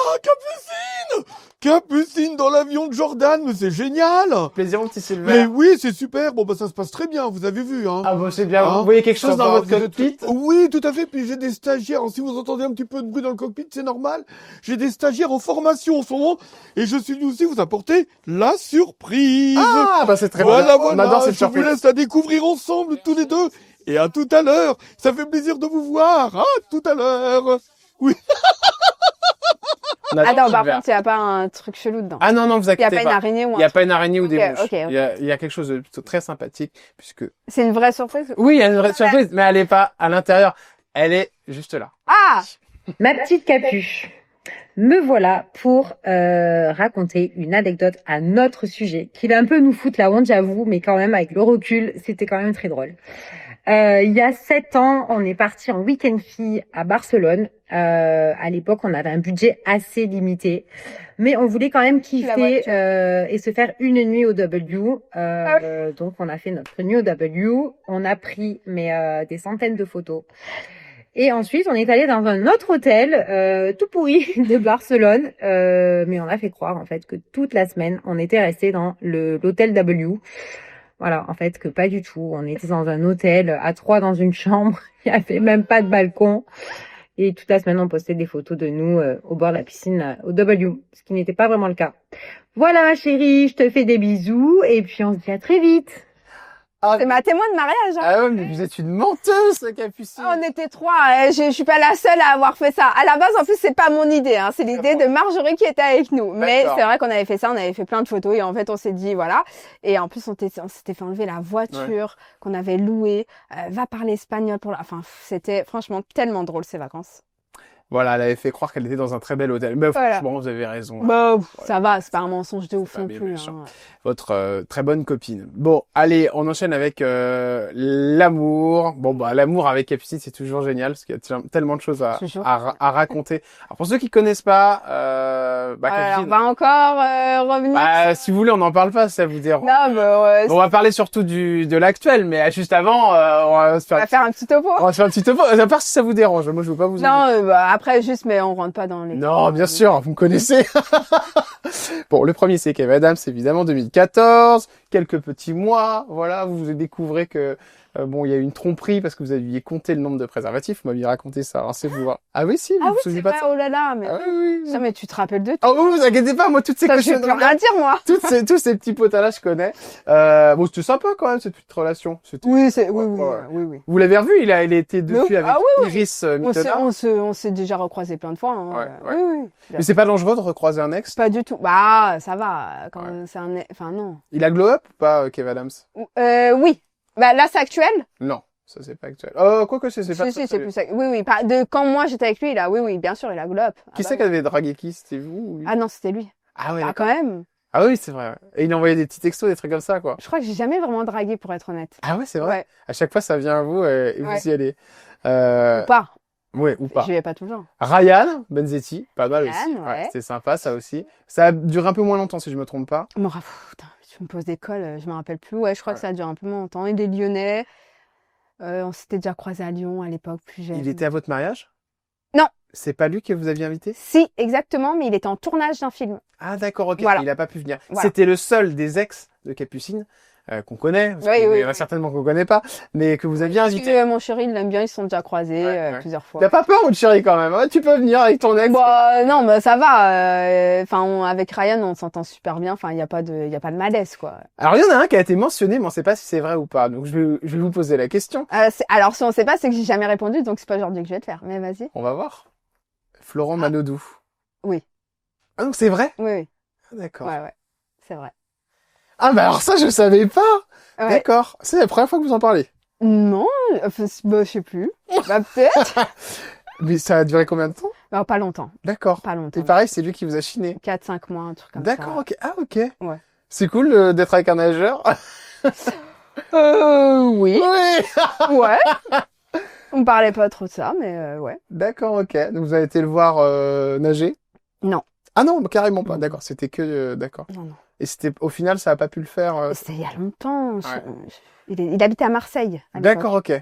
Capucine dans l'avion de Jordan, mais c'est génial. Plaisir, mon petit Mais Silver. oui, c'est super, bon bah ça se passe très bien, vous avez vu, hein. Ah bon, c'est bien. Hein, Vous voyez quelque chose ça dans va, votre vous êtes- cockpit? Oui, tout à fait, puis j'ai des stagiaires, si vous entendez un petit peu de bruit dans le cockpit, c'est normal, j'ai des stagiaires en formation en ce moment, et je suis venu aussi vous apporter la surprise. Ah, bah c'est très Voilà, bien. On adore cette je vous surprise. laisse la découvrir ensemble tous les deux. Et à tout à l'heure. Ça fait plaisir de vous voir. À tout à l'heure. Oui. On attend Attends, par l'hiver. contre, il n'y a pas un truc chelou dedans. Ah non, non, vous Il n'y a inquiétez pas une pas. araignée ou Il un n'y a truc. pas une araignée ou des Ok, mouches. ok, ok. Il y a quelque chose de plutôt très sympathique, puisque... C'est une vraie surprise? Oui, il y a une vraie surprise, mais elle est pas à l'intérieur. Elle est juste là. Ah! Ma petite capuche, me voilà pour raconter une anecdote à notre sujet, qui va un peu nous foutre la honte, j'avoue, mais quand même, avec le recul, c'était quand même très drôle. Il y a 7 ans, on est parti en week-end fille à Barcelone. À l'époque, on avait un budget assez limité, mais on voulait quand même La kiffer voiture. et se faire une nuit au W. Donc, on a fait notre nuit au W. On a pris des centaines de photos. Et ensuite, on est allé dans un autre hôtel tout pourri de Barcelone, mais on a fait croire en fait que toute la semaine, on était resté dans l'hôtel W. Voilà, en fait, que pas du tout. On était dans un hôtel à 3 dans une chambre. Il n'y avait même pas de balcon. Et toute la semaine, on postait des photos de nous au bord de la piscine au W, ce qui n'était pas vraiment le cas. Voilà, ma chérie, je te fais des bisous et puis on se dit à très vite. Ah, C'est ma témoin de mariage, hein. ah ouais, mais vous êtes une menteuse, Capucine. On était 3, je suis pas la seule à avoir fait ça. À la base, en plus, c'est pas mon idée, hein. C'est l'idée de Marjorie qui était avec nous. Mais D'accord. c'est vrai qu'on avait fait ça, on avait fait plein de photos et en fait, on s'est dit, voilà. Et en plus, on s'était fait enlever la voiture qu'on avait louée, va parler espagnol enfin, c'était franchement tellement drôle ces vacances. Voilà, elle avait fait croire qu'elle était dans un très bel hôtel. Mais Voilà. franchement, vous avez raison. Bah, ça va, c'est pas un mensonge de ouf pas non bien plus, méchant. hein. Votre très bonne copine. Bon, allez, on enchaîne avec l'amour. Bon, bah, l'amour avec Capucine, c'est toujours génial parce qu'il y a tellement de choses Je te jure. à raconter. Alors, pour ceux qui connaissent pas, Alors, Capucine, va encore revenir. bah, si vous voulez, on n'en parle pas, ça vous dérange. Non, bah, ouais, On va parler surtout de l'actuel, mais juste avant, on va se on va faire un petit topo. on va se faire un petit topo. À part si ça vous dérange. Moi, je veux pas vous Non, bah, après, juste, mais on rentre pas dans les... Non, bien sûr, vous me connaissez. Bon, le premier, c'est Kev Adams, évidemment, 2014. Quelques petits mois, voilà, vous découvrez que, bon, il y a eu une tromperie parce que vous aviez compté le nombre de préservatifs. Vous m'aviez raconté ça, alors c'est vous voir. Ah oui, si, vous Ah vous oui, souvenez c'est pas vrai, de ça? oh là là, mais... Ah oui, oui. Ça, mais tu te rappelles de tout. Oh, vous inquiétez pas, moi, toutes ces Ça, je vais plus cochonneries, rien dire, moi. tous ces petits potas-là, je connais. Bon, c'était sympa, quand même, cette petite relation. C'était- Oui, Ouais. oui. Vous l'avez revu, il était depuis Oui. avec Ah oui, oui. Iris On s'est, Mittenard. on s'est déjà recroisé plein de fois, hein. Ouais. Oui. Mais c'est pas dangereux de recroiser un ex? Pas du tout. Bah, ça va, quand c'est enfin, non. Il a glow up ou pas, Kev Adams? Oui. Bah, là, c'est actuel. Non, ça c'est pas actuel. Oh, quoi que c'est pas Si, c'est plus actuel. Oui. De quand moi j'étais avec lui, là, oui, bien sûr, il a glow up. Qui bah c'est oui. qui avait dragué qui? C'était vous ou lui? Ah non, c'était lui. Ah ouais. Ah, quand même. Ah oui, c'est vrai. Ouais. Et il envoyait des petits textos, des trucs comme ça, quoi. Je crois que j'ai jamais vraiment dragué, pour être honnête. Ah ouais, c'est vrai. Ouais. À chaque fois, ça vient à vous et Ouais. vous y allez. Ou pas. Ouais, ou pas. Je vais pas tout le temps. Ryan Benzetti, pas mal Ryan, aussi. ouais. C'était sympa, ça aussi. Ça a duré un peu moins longtemps, si je me trompe pas. Putain, tu me poses des colles, je me rappelle plus. Ouais, je crois que ça a duré un peu moins longtemps. Et des Lyonnais. On s'était déjà croisés à Lyon à l'époque, plus jeune. Il était à votre mariage? Non. C'est pas lui que vous aviez invité? Si, exactement, mais il était en tournage d'un film. Ah d'accord, ok. Voilà. Il a pas pu venir. Voilà. C'était le seul des ex de Capucine qu'on connaît. Parce Oui, qu'il oui, y en a oui. certainement qu'on connaît pas, mais que vous aviez invité. Mon chéri, il l'aime bien, ils se sont déjà croisés Ouais. plusieurs fois. T'as pas peur, votre chérie, quand même, hein? Tu peux venir avec ton ex. Bah, non, mais ça va. Enfin, avec Ryan, on s'entend super bien. Enfin, il y a pas de malaise, quoi. Alors, il y en a un qui a été mentionné, mais on sait pas si c'est vrai ou pas. Donc, je vais vous poser la question. Alors, si on sait pas, c'est que j'ai jamais répondu, donc c'est pas aujourd'hui que je vais te faire. Mais vas-y. On va voir. Florent Manodou. Oui. Ah, donc c'est vrai? Oui. Ah, d'accord. Ouais. C'est vrai. Ah, bah alors ça, je savais pas. Ouais. D'accord. C'est la première fois que vous en parlez. Non, enfin, bah, je sais plus. Bah, peut-être. Mais ça a duré combien de temps? Alors, pas longtemps. D'accord. Pas longtemps. Et pareil, c'est lui qui vous a chiné. 4-5 mois, un truc comme ça. D'accord, ok. Ah, ok. Ouais. C'est cool d'être avec un nageur. Oui. Oui. Ouais. On parlait pas trop de ça, mais ouais. D'accord, ok. Donc, vous avez été le voir nager? Non. Ah non, carrément pas. Non. D'accord, c'était que... d'accord. Non. Et c'était au final, ça a pas pu le faire. C'était il y a longtemps. Ouais. Il habitait à Marseille. À l'époque. D'accord, ok.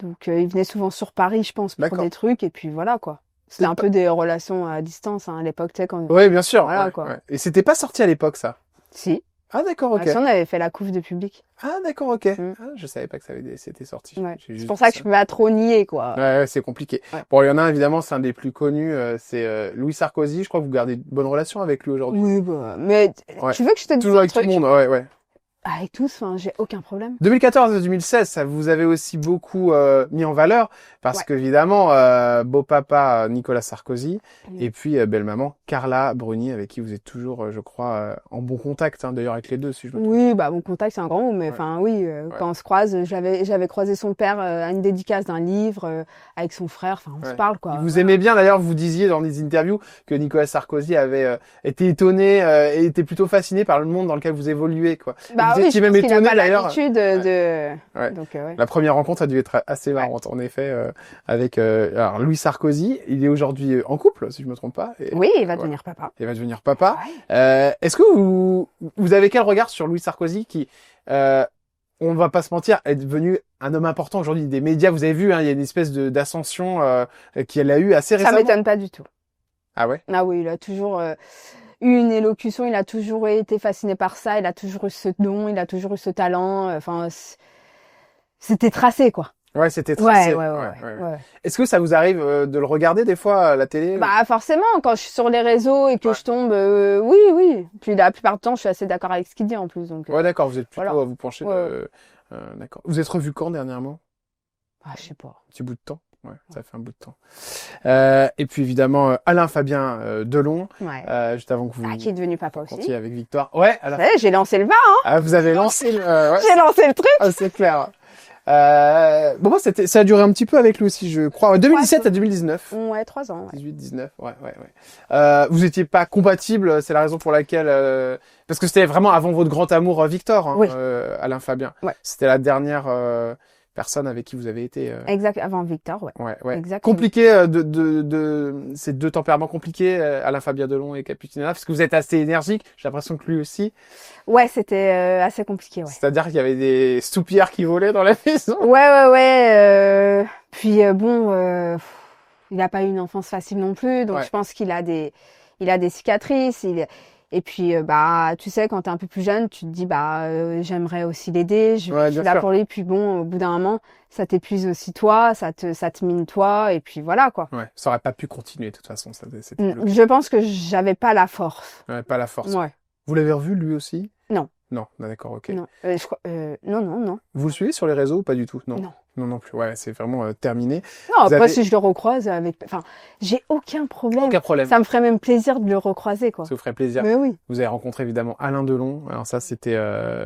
Donc, il venait souvent sur Paris, je pense, pour D'accord. des trucs. Et puis, voilà, quoi. C'était C'est un peu des relations à distance, hein, à l'époque, tu sais, quand... Oui, bien sûr. Voilà, ouais, quoi. ouais. Et c'était pas sorti à l'époque, ça? Si. Ah, d'accord, ok. Si on avait fait la couve de public. Ah, d'accord, ok. Mm. Ah, je savais pas que c'était sorti. Ouais. J'ai C'est juste pour ça vu que je peux pas trop nier, quoi. Ouais, c'est compliqué. Ouais. Bon, il y en a un, évidemment, c'est un des plus connus, c'est Louis Sarkozy. Je crois que vous gardez une bonne relation avec lui aujourd'hui. Oui, bah... Mais Ouais. tu veux que je te dise Toujours un avec tout truc? le monde, ouais. Avec tous, enfin, j'ai aucun problème. 2014-2016, ça vous avez aussi beaucoup mis en valeur parce Ouais. qu'évidemment, beau papa Nicolas Sarkozy Mm. et puis belle maman Carla Bruni avec qui vous êtes toujours, je crois, en bon contact, hein, d'ailleurs avec les deux, si je me trompe. Oui, bah mon contact c'est un grand mot, mais Ouais. enfin oui, quand on se croise, j'avais croisé son père à une dédicace d'un livre avec son frère, enfin on se Ouais. parle quoi. Vous aimez bien, d'ailleurs, vous disiez dans des interviews que Nicolas Sarkozy avait été étonné et était plutôt fasciné par le monde dans lequel vous évoluez, quoi. Bah vous oui, étiez je même pense qu'il a étonné, pas d'ailleurs. l'habitude de. Ouais. Donc ouais. La première rencontre a dû être assez marrante, en effet, avec alors Louis Sarkozy. Il est aujourd'hui en couple, si je me trompe pas. Et Oui, il va voilà. devenir papa. Il va devenir papa. Ouais. Est-ce que vous avez quel regard sur Louis Sarkozy qui, on va pas se mentir, est devenu un homme important aujourd'hui des médias. Vous avez vu, hein, il y a une espèce d'ascension qu'elle a eu assez Ça récemment. m'étonne pas du tout. Ah ouais. Ah oui, il a toujours eu une élocution, il a toujours été fasciné par ça, il a toujours eu ce don, il a toujours eu ce talent. Enfin, c'était tracé quoi. Ouais, c'était tracé. Ouais. Est-ce que ça vous arrive de le regarder des fois à la télé? Bah forcément, quand je suis sur les réseaux et que je tombe, oui. Puis la plupart du temps, je suis assez d'accord avec ce qu'il dit en plus. Donc, Ouais, d'accord. Vous êtes plutôt voilà. à vous pencher. Ouais. D'accord. Vous êtes revu quand dernièrement? je sais pas. Un petit bout de temps. Ouais, ça fait un bout de temps. Et puis évidemment Alain Fabien Delon, Ouais. juste avant que vous Qui est devenu papa aussi. comptiez avec Victoire. Ouais. À la... Ouais, j'ai lancé le vin, hein. Ah, vous avez lancé le. Ouais. J'ai lancé le truc. Ah, c'est clair. Bon, moi, ça a duré un petit peu avec lui aussi, je crois. 2017 à 2019. Ouais, 3 ans. Ouais. 18, 19, ouais. Vous étiez pas compatibles, c'est la raison pour laquelle, parce que c'était vraiment avant votre grand amour, Victor, hein, Oui. Alain Fabien. Ouais. C'était la dernière personne avec qui vous avez été. Exact, avant Victor, ouais. Ouais. Exactement. Compliqué de ces deux tempéraments compliqués, Alain Fabien Delon et Capucine Anaf, parce que vous êtes assez énergique. J'ai l'impression que lui aussi. Ouais, c'était assez compliqué, ouais. C'est-à-dire qu'il y avait des soupirs qui volaient dans la maison. Ouais. Puis il a pas eu une enfance facile non plus, donc Ouais. je pense qu'il a des cicatrices. Et puis tu sais, quand t'es un peu plus jeune, tu te dis j'aimerais aussi l'aider. Je Ouais, suis bien là sûr. pour lui. Puis bon, au bout d'un moment, ça t'épuise aussi toi, ça te mine toi, et puis voilà quoi. Ouais, ça aurait pas pu continuer de toute façon. C'était bloqué. Je pense que j'avais pas la force. Ouais, pas la force. Ouais. Vous l'avez revu lui aussi? Non. Non, d'accord, ok. Non. Non. Vous le suivez sur les réseaux ou pas du tout? Non. Non. Non plus. Ouais, c'est vraiment terminé. Non, Vous après avez- si je le recroise enfin, j'ai aucun problème. Aucun problème. Ça me ferait même plaisir de le recroiser quoi. Ça vous ferait plaisir. Mais oui. Vous avez rencontré évidemment Alain Delon. Alors ça, c'était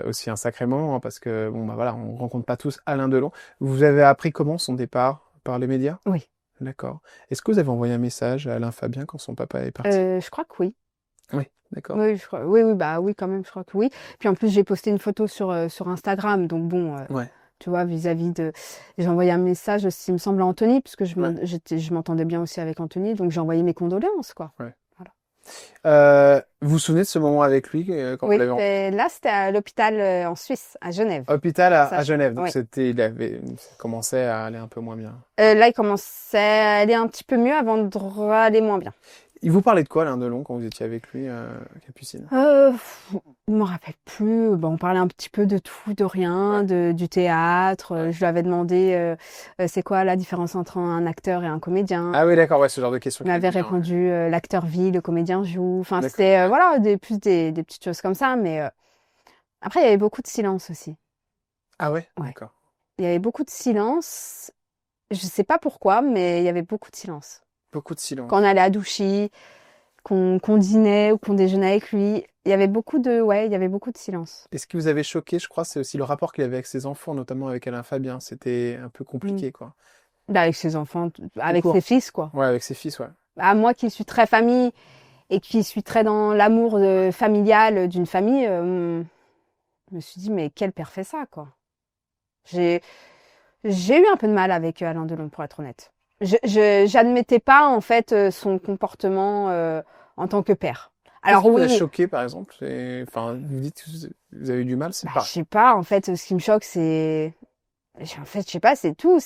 aussi un sacré moment hein, parce que bon bah voilà, on rencontre pas tous Alain Delon. Vous avez appris comment son départ par les médias? Oui. D'accord. Est-ce que vous avez envoyé un message à Alain Fabien quand son papa est parti? Je crois que oui. Oui, d'accord. Oui, je crois. Oui, oui, quand même, je crois que oui. Puis en plus, j'ai posté une photo sur Instagram, donc bon, Ouais. tu vois, vis-à-vis de, j'ai envoyé un message, il me semble, à Anthony, puisque je Ouais. je m'entendais bien aussi avec Anthony, donc j'ai envoyé mes condoléances, quoi. Vous vous souvenez de ce moment avec lui quand Oui, vous l'avez rencontré? là, c'était à l'hôpital en Suisse, à Genève. Hôpital à Ça, Genève. Donc oui. ça commençait à aller un peu moins bien. Là, il commençait à aller un petit peu mieux avant de aller moins bien. Il vous parlait de quoi, Alain Delon, quand vous étiez avec lui, Capucine? Je me rappelle plus. On parlait un petit peu de tout, de rien, du théâtre. Je lui avais demandé c'est quoi la différence entre un acteur et un comédien. Ah oui, d'accord, ouais, ce genre de questions. Il m'avait qui est bien, ouais. répondu l'acteur vit, le comédien joue. Enfin, D'accord. c'était voilà des petites choses comme ça. Mais après, il y avait beaucoup de silence aussi. Ah ouais, Ouais. d'accord. Il y avait beaucoup de silence. Je sais pas pourquoi, mais il y avait beaucoup de silence. Beaucoup de silence. Quand on allait à Douchy, qu'on dînait ou qu'on déjeunait avec lui, il y avait beaucoup de silence. Et ce qui vous avait choqué, je crois, c'est aussi le rapport qu'il avait avec ses enfants, notamment avec Alain Fabien. C'était un peu compliqué, quoi. Avec ses enfants, avec court. ses fils, quoi. Ouais, avec ses fils, ouais. Moi qui suis très famille et qui suis très dans l'amour familial d'une famille, je me suis dit, mais quel père fait ça, quoi. J'ai eu un peu de mal avec Alain Delon, pour être honnête. J'admettais pas, en fait, son comportement en tant que père. Alors Qu'est-ce qui vous oui, a choqué, par exemple? Enfin, vous dites que vous avez eu du mal, c'est pas. je sais pas, en fait, ce qui me choque, c'est... En fait, je sais pas, c'est tout.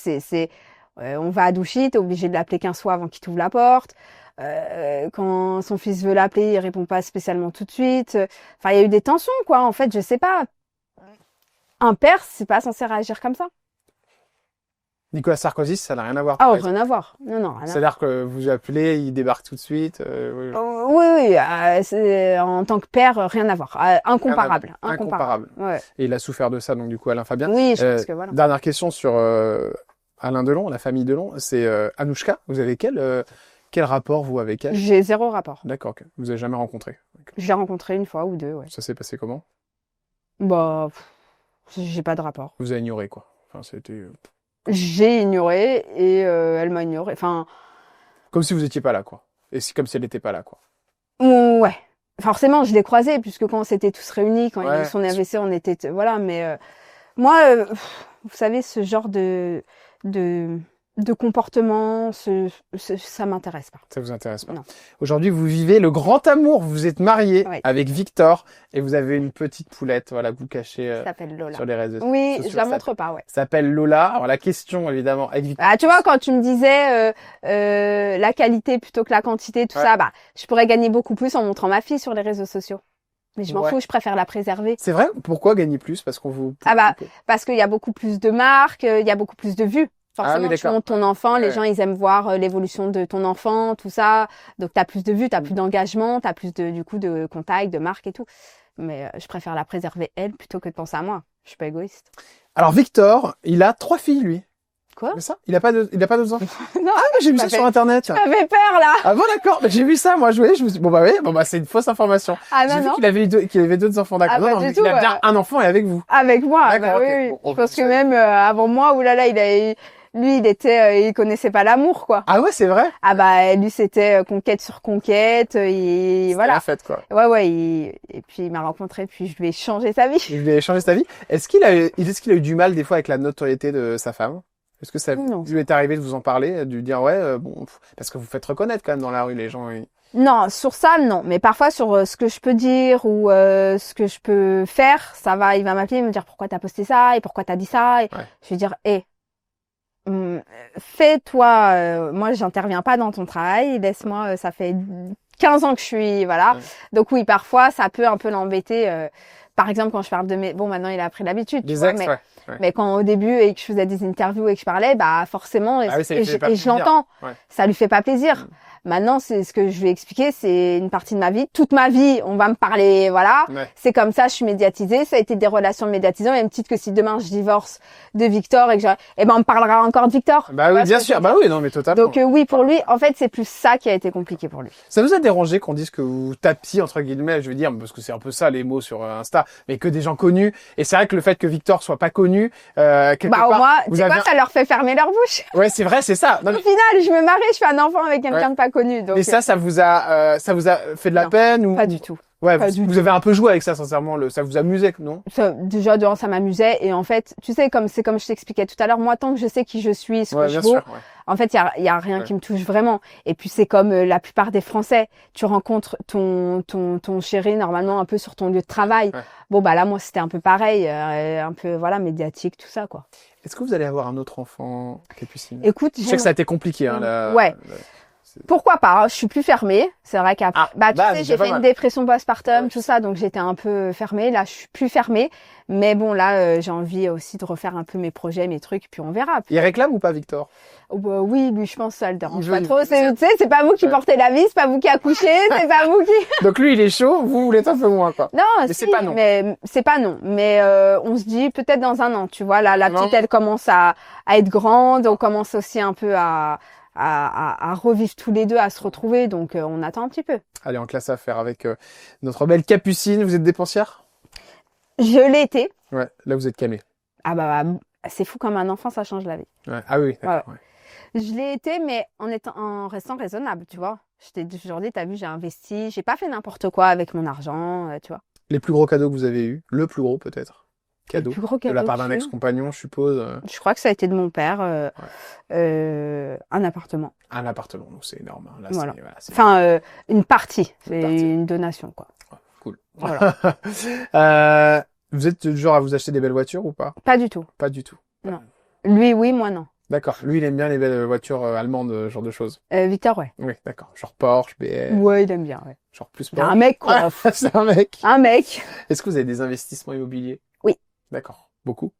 On va à Douchy, t'es obligé de l'appeler 15 fois avant qu'il t'ouvre la porte. Quand son fils veut l'appeler, il répond pas spécialement tout de suite. Enfin, il y a eu des tensions, quoi. En fait, je sais pas. Un père, c'est pas censé réagir comme ça. Nicolas Sarkozy, ça n'a rien à voir. Ah, par exemple. rien à voir. Non, non, rien à voir. C'est-à-dire que vous appelez, il débarque tout de suite. Oui. Oui, oui, en tant que père, rien à voir. Incomparable. Incomparable. Ouais. Et il a souffert de ça, donc du coup, Alain Fabien. Oui, je pense que voilà. Dernière question sur Alain Delon, la famille Delon. C'est Anouchka. Vous avez quel rapport, vous, avec elle? J'ai 0 rapport. D'accord, ok. Vous avez jamais rencontré. D'accord. Je l'ai rencontré une fois ou 2, ouais. Ça s'est passé comment? Bah, j'ai pas de rapport. Vous avez ignoré, quoi. Enfin, c'était J'ai ignoré et elle m'a ignoré. Enfin, comme si vous étiez pas là, quoi. Et c'est comme si elle n'était pas là, quoi. ouais. Forcément, je l'ai croisé puisque quand on s'était tous réunis, quand il a eu Ouais. son AVC, on était, voilà. Mais moi, vous savez, ce genre de comportement, ça m'intéresse pas. Ça vous intéresse pas. Non. Aujourd'hui, vous vivez le grand amour. Vous êtes marié Ouais. avec Victor et vous avez une petite poulette, voilà, que vous cachez Ça s'appelle Lola. sur les réseaux Oui, sociaux. je la Ça montre pas, ouais. s'appelle Lola. Alors la question, évidemment, avec Victor. Ah, tu vois, quand tu me disais la qualité plutôt que la quantité, tout Ouais. ça, bah, je pourrais gagner beaucoup plus en montrant ma fille sur les réseaux sociaux. Mais je m'en Ouais. fous, je préfère la préserver. C'est vrai? Pourquoi gagner plus? Parce qu'on vous... Ah bah, parce qu'il y a beaucoup plus de marques, il y a beaucoup plus de vues. Forcément, oui, tu d'accord. montres ton enfant, les Ouais. gens, ils aiment voir l'évolution de ton enfant, tout ça. Donc, t'as plus de vues, t'as plus d'engagement, t'as plus du coup, de contacts, de marques et tout. Mais je préfère la préserver, elle, plutôt que de penser à moi. Je suis pas égoïste. Alors Victor, il a 3 filles, lui. Quoi? C'est ça? Il a pas d'autres enfants? Non, Ah, j'ai vu ça ça fait- sur Internet. j'avais peur, là. Ah bon, d'accord. Bah, j'ai vu ça, moi, je me suis dit, bon, bah oui, c'est une fausse information. Ah J'ai non, vu non. qu'il avait d'autres enfants, d'accord. Ah, Non, pas non, du il tout, a bien un enfant et avec vous. Avec moi, D'accord, bah ok. oui, oui. Bon, Je pense que ça- même avant moi, oulala, lui, il connaissait pas l'amour, quoi. Ah ouais, c'est vrai? Ah bah, lui, c'était conquête sur conquête, et C'était voilà. la fête, quoi. Ouais, et puis il m'a rencontré, puis je lui ai changé sa vie. Il voulait changer sa vie. Est-ce qu'il a eu du mal, des fois, avec la notoriété de sa femme? Est-ce que ça Non. lui est arrivé de vous en parler, de lui dire, ouais, bon, parce que vous faites reconnaître quand même dans la rue, les gens, Non, sur ça, non. Mais parfois, sur ce que je peux dire ou ce que je peux faire, ça va, il va m'appeler et me dire pourquoi t'as posté ça et pourquoi t'as dit ça. Et Ouais. je vais dire, fais-toi, moi, j'interviens pas dans ton travail, laisse-moi, ça fait 15 ans que je suis, voilà. Ouais. Donc oui, parfois, ça peut un peu l'embêter. Par exemple, quand je parle de bon, maintenant, il a pris l'habitude, tu des vois, ex, mais ouais. Mais quand au début et que je faisais des interviews et que je parlais, bah forcément, Ah oui, ça lui et fait je, pas et je plaisir. l'entends, Ouais. ça lui fait pas plaisir. Maintenant, c'est ce que je lui ai expliqué, c'est une partie de ma vie. Toute ma vie, on va me parler, voilà. Ouais. C'est comme ça, je suis médiatisée. Ça a été des relations médiatisées. Même titre que si demain je divorce de Victor et que on me parlera encore de Victor. Bah Tu oui, vois bien ce que sûr. je veux Bah dire oui, non, mais totalement. Donc oui, pour lui, en fait, c'est plus ça qui a été compliqué pour lui. Ça vous a dérangé qu'on dise que vous tapiez, entre guillemets, je veux dire, parce que c'est un peu ça les mots sur Insta, mais que des gens connus. Et c'est vrai que le fait que Victor soit pas connu, quelque Bah au part, moins, vous tu sais avez quoi, ça leur fait fermer leur bouche. ouais, c'est vrai, c'est ça. Non, Au final, je me marie, je fais un enfant avec quelqu'un Ouais. de pas connu. Donc mais ça vous a fait de la Non, peine ou pas du tout. Ouais, pas vous, du vous avez un peu joué avec ça, sincèrement. Ça vous amusait, non? Déjà, dehors, ça m'amusait. Et en fait, tu sais, c'est comme je t'expliquais tout à l'heure, moi, tant que je sais qui je suis, ce Ouais, que je bien vaux, sûr. Ouais. en fait, il y a rien Ouais. qui me touche vraiment. Et puis, c'est comme la plupart des Français. Tu rencontres ton chéri, normalement, un peu sur ton lieu de travail. Ouais. Bon, bah là, moi, c'était un peu pareil. Un peu, voilà, médiatique, tout ça, quoi. Est-ce que vous allez avoir un autre enfant, Capucine? Écoute, Je sais que ça a été compliqué, hein, Ouais. Pourquoi pas, hein, je suis plus fermée. C'est vrai qu'après, Ah, tu bah, sais, c'est j'ai pas fait mal. une dépression postpartum, Ouais. tout ça, donc j'étais un peu fermée. Là, je suis plus fermée. Mais bon, là, j'ai envie aussi de refaire un peu mes projets, mes trucs, puis on verra. Puis, Il réclame ou pas, Victor? bah, oui, lui, je pense que ça le dérange Il pas veut- trop. Tu sais, c'est pas vous qui Ouais. portez la vie, c'est pas vous qui accouchez, c'est pas vous qui... Donc lui, il est chaud, vous l'êtes un peu moins, quoi. Non, Mais si, c'est pas non. mais c'est pas non. Mais on se dit peut-être dans un an, tu vois. Là, la Non. petite, elle commence à être grande, on commence aussi un peu à revivre tous les deux, à se retrouver. Donc, on attend un petit peu. Allez, en classe à faire avec notre belle Capucine. Vous êtes dépensière? Je l'ai été. Ouais, là vous êtes camé. Ah bah, c'est fou comme un enfant, ça change la vie. Ouais. Ah oui, d'accord. Ouais. Je l'ai été, mais en restant raisonnable, tu vois. Je t'ai toujours dit, t'as vu, j'ai investi, j'ai pas fait n'importe quoi avec mon argent, tu vois. Les plus gros cadeaux que vous avez eus? Le plus gros, peut-être? Cadeau. Le plus gros De cadeau la part que d'un j'ai eu, ex-compagnon, je suppose. je crois que ça a été de mon père, un appartement. Un appartement, donc c'est énorme. Hein. Là, Voilà. c'est Enfin, une partie, c'est partie. une donation, quoi. cool. Voilà. Vous êtes du genre à vous acheter des belles voitures ou pas? Pas du tout. Pas du tout. Lui, oui, moi, non. D'accord. Lui, il aime bien les belles voitures allemandes, ce genre de choses. Victor, ouais. Oui, d'accord. Genre Porsche, BM, Ouais, il aime bien, ouais. genre plus C'est un Porsche. mec, quoi. C'est un mec. Un mec. Est-ce que vous avez des investissements immobiliers? Oui. D'accord. Beaucoup?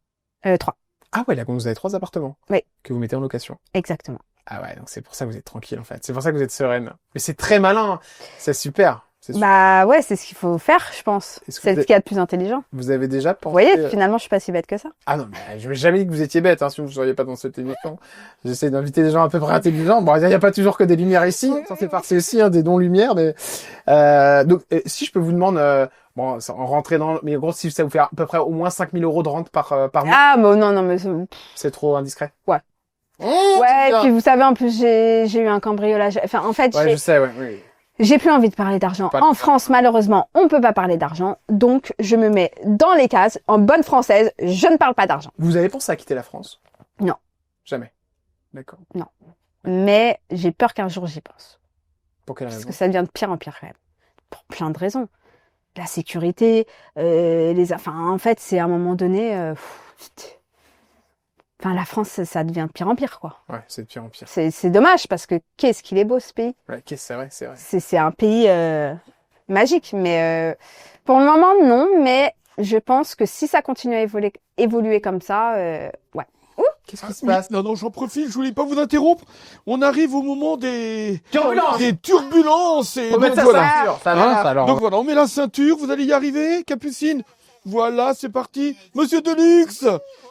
3. Ah ouais, là, vous avez 3 appartements. Oui. Que vous mettez en location. Exactement. Ah ouais, donc c'est pour ça que vous êtes tranquille, en fait. C'est pour ça que vous êtes sereine. Mais c'est très malin. C'est super. C'est super. Bah ouais, c'est ce qu'il faut faire, je pense. Est-ce que C'est vous ce qu'il y a de plus intelligent. Vous avez déjà Vous pensé... voyez, finalement, je suis pas si bête que ça. Ah non, mais je n'ai jamais dit que vous étiez bête, hein, sinon vous ne seriez pas dans cette émission. J'essaie d'inviter des gens à peu près intelligents. Bon, il n'y a pas toujours que des lumières ici. Ça fait partie aussi des non-lumières. Mais donc, si je peux vous demander... bon, en rentrer dans... Mais en gros, si ça vous fait à peu près au moins 5 000 € de rente par mois, Ah, bon, non, mais c'est trop indiscret. Ouais. Mmh, ouais, et bien. puis vous savez, en plus, j'ai eu un cambriolage. Enfin, en fait, Ouais, je sais, ouais. Oui. j'ai plus envie de parler d'argent. Pas- En France, malheureusement, on peut pas parler d'argent. Donc, je me mets dans les cases. En bonne française, je ne parle pas d'argent. Vous avez pensé à quitter la France? Non. Jamais. D'accord. Mais j'ai peur qu'un jour j'y pense. Pour quelle Parce raison? que ça devient de pire en pire quand même. Pour plein de raisons. La sécurité, enfin, en fait, c'est à un moment donné, enfin, la France, ça devient de pire en pire, quoi. Ouais, c'est de pire en pire. C'est dommage parce que qu'est-ce qu'il est beau ce pays. Ouais, c'est vrai, c'est vrai. C'est un pays magique, mais pour le moment non. Mais je pense que si ça continue à évoluer comme ça, ouais. Qu'est-ce qui se Oui, passe? non, j'en profite, je voulais pas vous interrompre. On arrive au moment des Turbulence. des turbulences et Faut mettre donc sa voilà. ceinture, ça Hein avance alors. Donc voilà, on met la ceinture, vous allez y arriver, Capucine. Voilà, c'est parti. Monsieur Deluxe.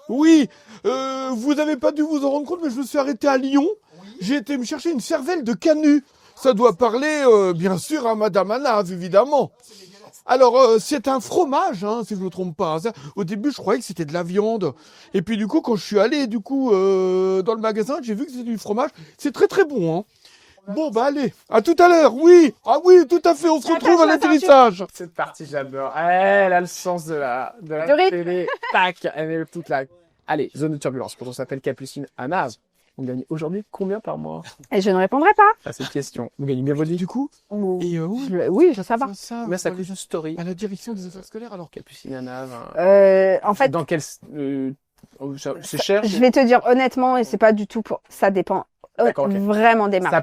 Oui, vous avez pas dû vous en rendre compte, mais je me suis arrêté à Lyon. J'ai été me chercher une cervelle de canut. Ça doit parler, bien sûr, à Madame Anave, évidemment. Alors, c'est un fromage, hein, si je ne me trompe pas. Ça, au début, je croyais que c'était de la viande. Et puis, du coup, quand je suis allé, dans le magasin, j'ai vu que c'était du fromage. C'est très, très bon, hein. Bon, bah, allez. À tout à l'heure. Oui. Ah oui, tout à fait. On se retrouve à l'atterrissage. Cette partie, j'adore. Elle a le sens de la Du rythme. télé. Tac, elle est toute là. Allez, zone de turbulence. Quand on s'appelle Capucine Anave, on gagne aujourd'hui combien par mois? Et je ne répondrai pas. À cette question. Vous gagnez bien votre vie, du coup? Et Oui, je sais pas. ça, Mais ça coûte une story. à la direction des affaires scolaires, alors. Capucine Anave. En fait, Dans quel... c'est cher? je vais te dire honnêtement, et c'est pas du tout pour. Ça dépend D'accord, ok. vraiment des marques.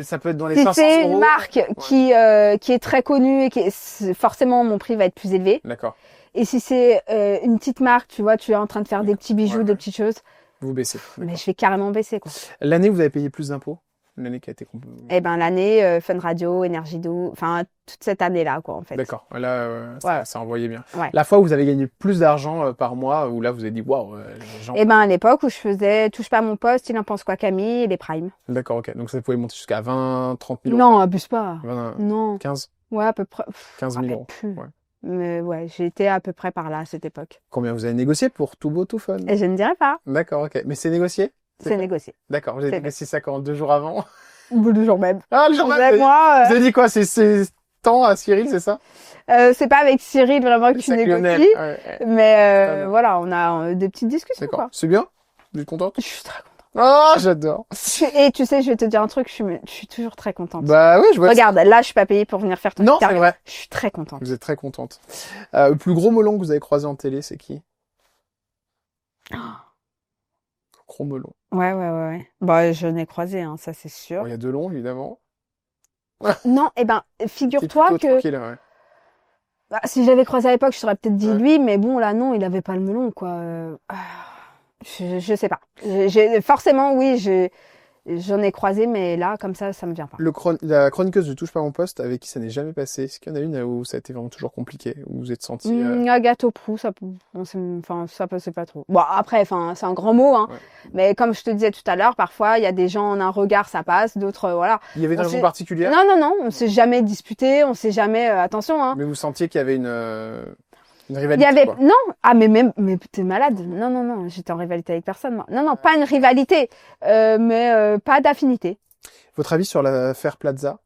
Ça peut être dans les Si 500 c'est une euros. marque qui est très connue et forcément mon prix va être plus élevé. D'accord. Et si c'est une petite marque, tu vois, tu es en train de faire des petits bijoux, Ouais, des ouais. petites choses, Vous baissez. mais je vais carrément baisser quoi. L'année, vous avez payé plus d'impôts? L'année qui a été... Eh ben l'année Fun Radio, Énergie d'eau, enfin toute cette année-là quoi en fait. D'accord. Là, Ouais. ça envoyait bien. Ouais. La fois où vous avez gagné plus d'argent par mois, où là, vous avez dit, waouh, les gens... Eh ben à l'époque où je faisais touche pas à mon poste, il en pense quoi Camille et les primes. D'accord, ok. Donc, ça pouvait monter jusqu'à 20, 30 000 euros. Non, abuse pas. 20, Non. 15, Ouais, à peu près. 15 000 Ouais, euros. plus. Ouais. Mais ouais, j'étais à peu près par là à cette époque. Combien vous avez négocié pour tout beau, tout fun? Et je ne dirais pas, D'accord, ok. Mais c'est négocié? c'est fait négocié. D'accord. Vous avez C'est négocié ça quand 2 jours avant? Le jour même. Ah, le jour Vous même, savez, vous moi, avez dit quoi? C'est temps à Cyril, c'est ça? c'est pas avec Cyril vraiment que tu C'est avec Lionel. négocies, Ouais. mais bien. voilà, on a des petites discussions D'accord. quoi. C'est bien? Vous êtes contente? Je suis très contente. Ah, j'adore. Et tu sais, je vais te dire un truc, je suis toujours très contente. Bah oui, je vois. Regarde, là, je suis pas payée pour venir faire ton Non, interview. c'est vrai. Je suis très contente. Vous êtes très contente. Le plus gros melon que vous avez croisé en télé, c'est qui? Gros melon. Ouais. Bah, je n'ai croisé, hein, ça c'est sûr. Bon, il y a Delon, évidemment. Non, eh ben, C'est figure-toi plutôt que tranquille, ouais. bah, si j'avais croisé à l'époque, je t'aurais peut-être dit Ouais. lui, mais bon, là, non, il avait pas le melon, quoi. Je sais pas. Forcément, oui, j'en ai croisé, mais là, comme ça me vient pas. La chroniqueuse de Touche pas mon poste, avec qui ça n'est jamais passé. Est-ce qu'il y en a une où ça a été vraiment toujours compliqué, où vous êtes senti... Agathe Prou, ça passait pas trop. Bon, après, enfin, c'est un grand mot, hein. Ouais. Mais comme je te disais tout à l'heure, parfois, il y a des gens en un regard, ça passe, d'autres, voilà. Il y avait une On raison s'est- particulière, Non, on s'est jamais disputé, on s'est jamais, attention, hein. mais vous sentiez qu'il y avait une Il rivalité, y avait, quoi. non, mais t'es malade. Non, j'étais en rivalité avec personne, moi. Non, pas une rivalité, mais pas d'affinité. Votre avis sur l'affaire Plaza?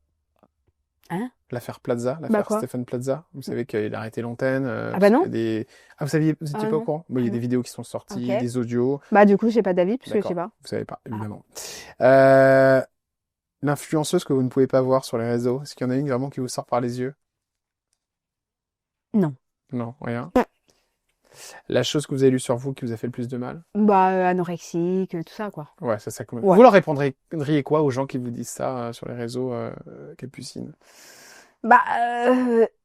Hein? L'affaire Plaza, Bah, l'affaire quoi? Stéphane Plaza. Vous savez qu'il a arrêté l'antenne. Ah bah non. Ah, vous étiez Ah pas non. au courant? Bon, il y a Ah des non. vidéos qui sont sorties, Ok. des audios. Bah, du coup, j'ai pas d'avis, puisque je D'accord. sais pas. Vous savez pas, Ah. évidemment. L'influenceuse que vous ne pouvez pas voir sur les réseaux, est-ce qu'il y en a une vraiment qui vous sort par les yeux? Non. Non, rien. La chose que vous avez lue sur vous qui vous a fait le plus de mal? Bah, anorexique, tout ça, quoi. Ouais, ça quand même. Ouais. Vous leur répondriez quoi aux gens qui vous disent ça sur les réseaux, Capucine? Bah,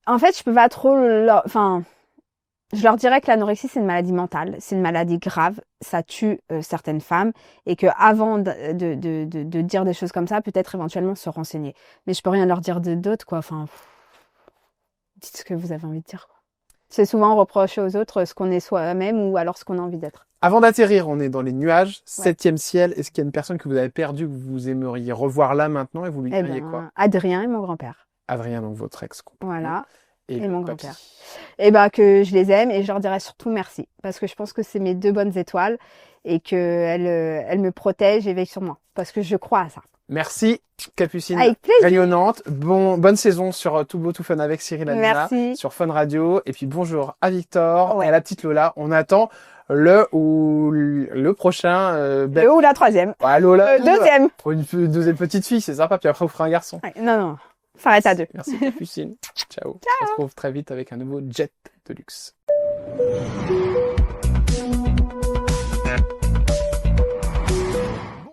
en fait, je peux pas trop enfin, Je leur dirais que l'anorexie, c'est une maladie mentale, c'est une maladie grave, ça tue certaines femmes et que avant de dire des choses comme ça, peut-être éventuellement se renseigner. Mais je peux rien leur dire d'autre, quoi. Enfin, dites ce que vous avez envie de dire, quoi. C'est souvent reprocher aux autres ce qu'on est soi-même ou alors ce qu'on a envie d'être. Avant d'atterrir, on est dans les nuages, 7e ciel. Est-ce qu'il y a une personne que vous avez perdue, que vous aimeriez revoir là maintenant et vous lui diriez quoi? Adrien et mon grand-père. Adrien, donc votre ex. Voilà. Et le mon papy. grand-père. Et ben que je les aime et je leur dirais surtout merci parce que je pense que c'est mes 2 bonnes étoiles et que elles me protègent et veillent sur moi parce que je crois à ça. Merci Capucine. Avec plaisir. Rayonnante. Bonne saison sur Tout Beau Tout Fun avec Cyril Hanouna Merci. sur Fun Radio. Et puis bonjour à Victor Ouais. et à la petite Lola. On attend le prochain. Le ou la 3e. Ouais, Lola. 2e. Pour une deuxième petite fille, c'est sympa. Puis après, vous ferez un garçon. Ouais, non. Ça arrête à 2. Merci Capucine. Ciao. On se retrouve très vite avec un nouveau jet de luxe.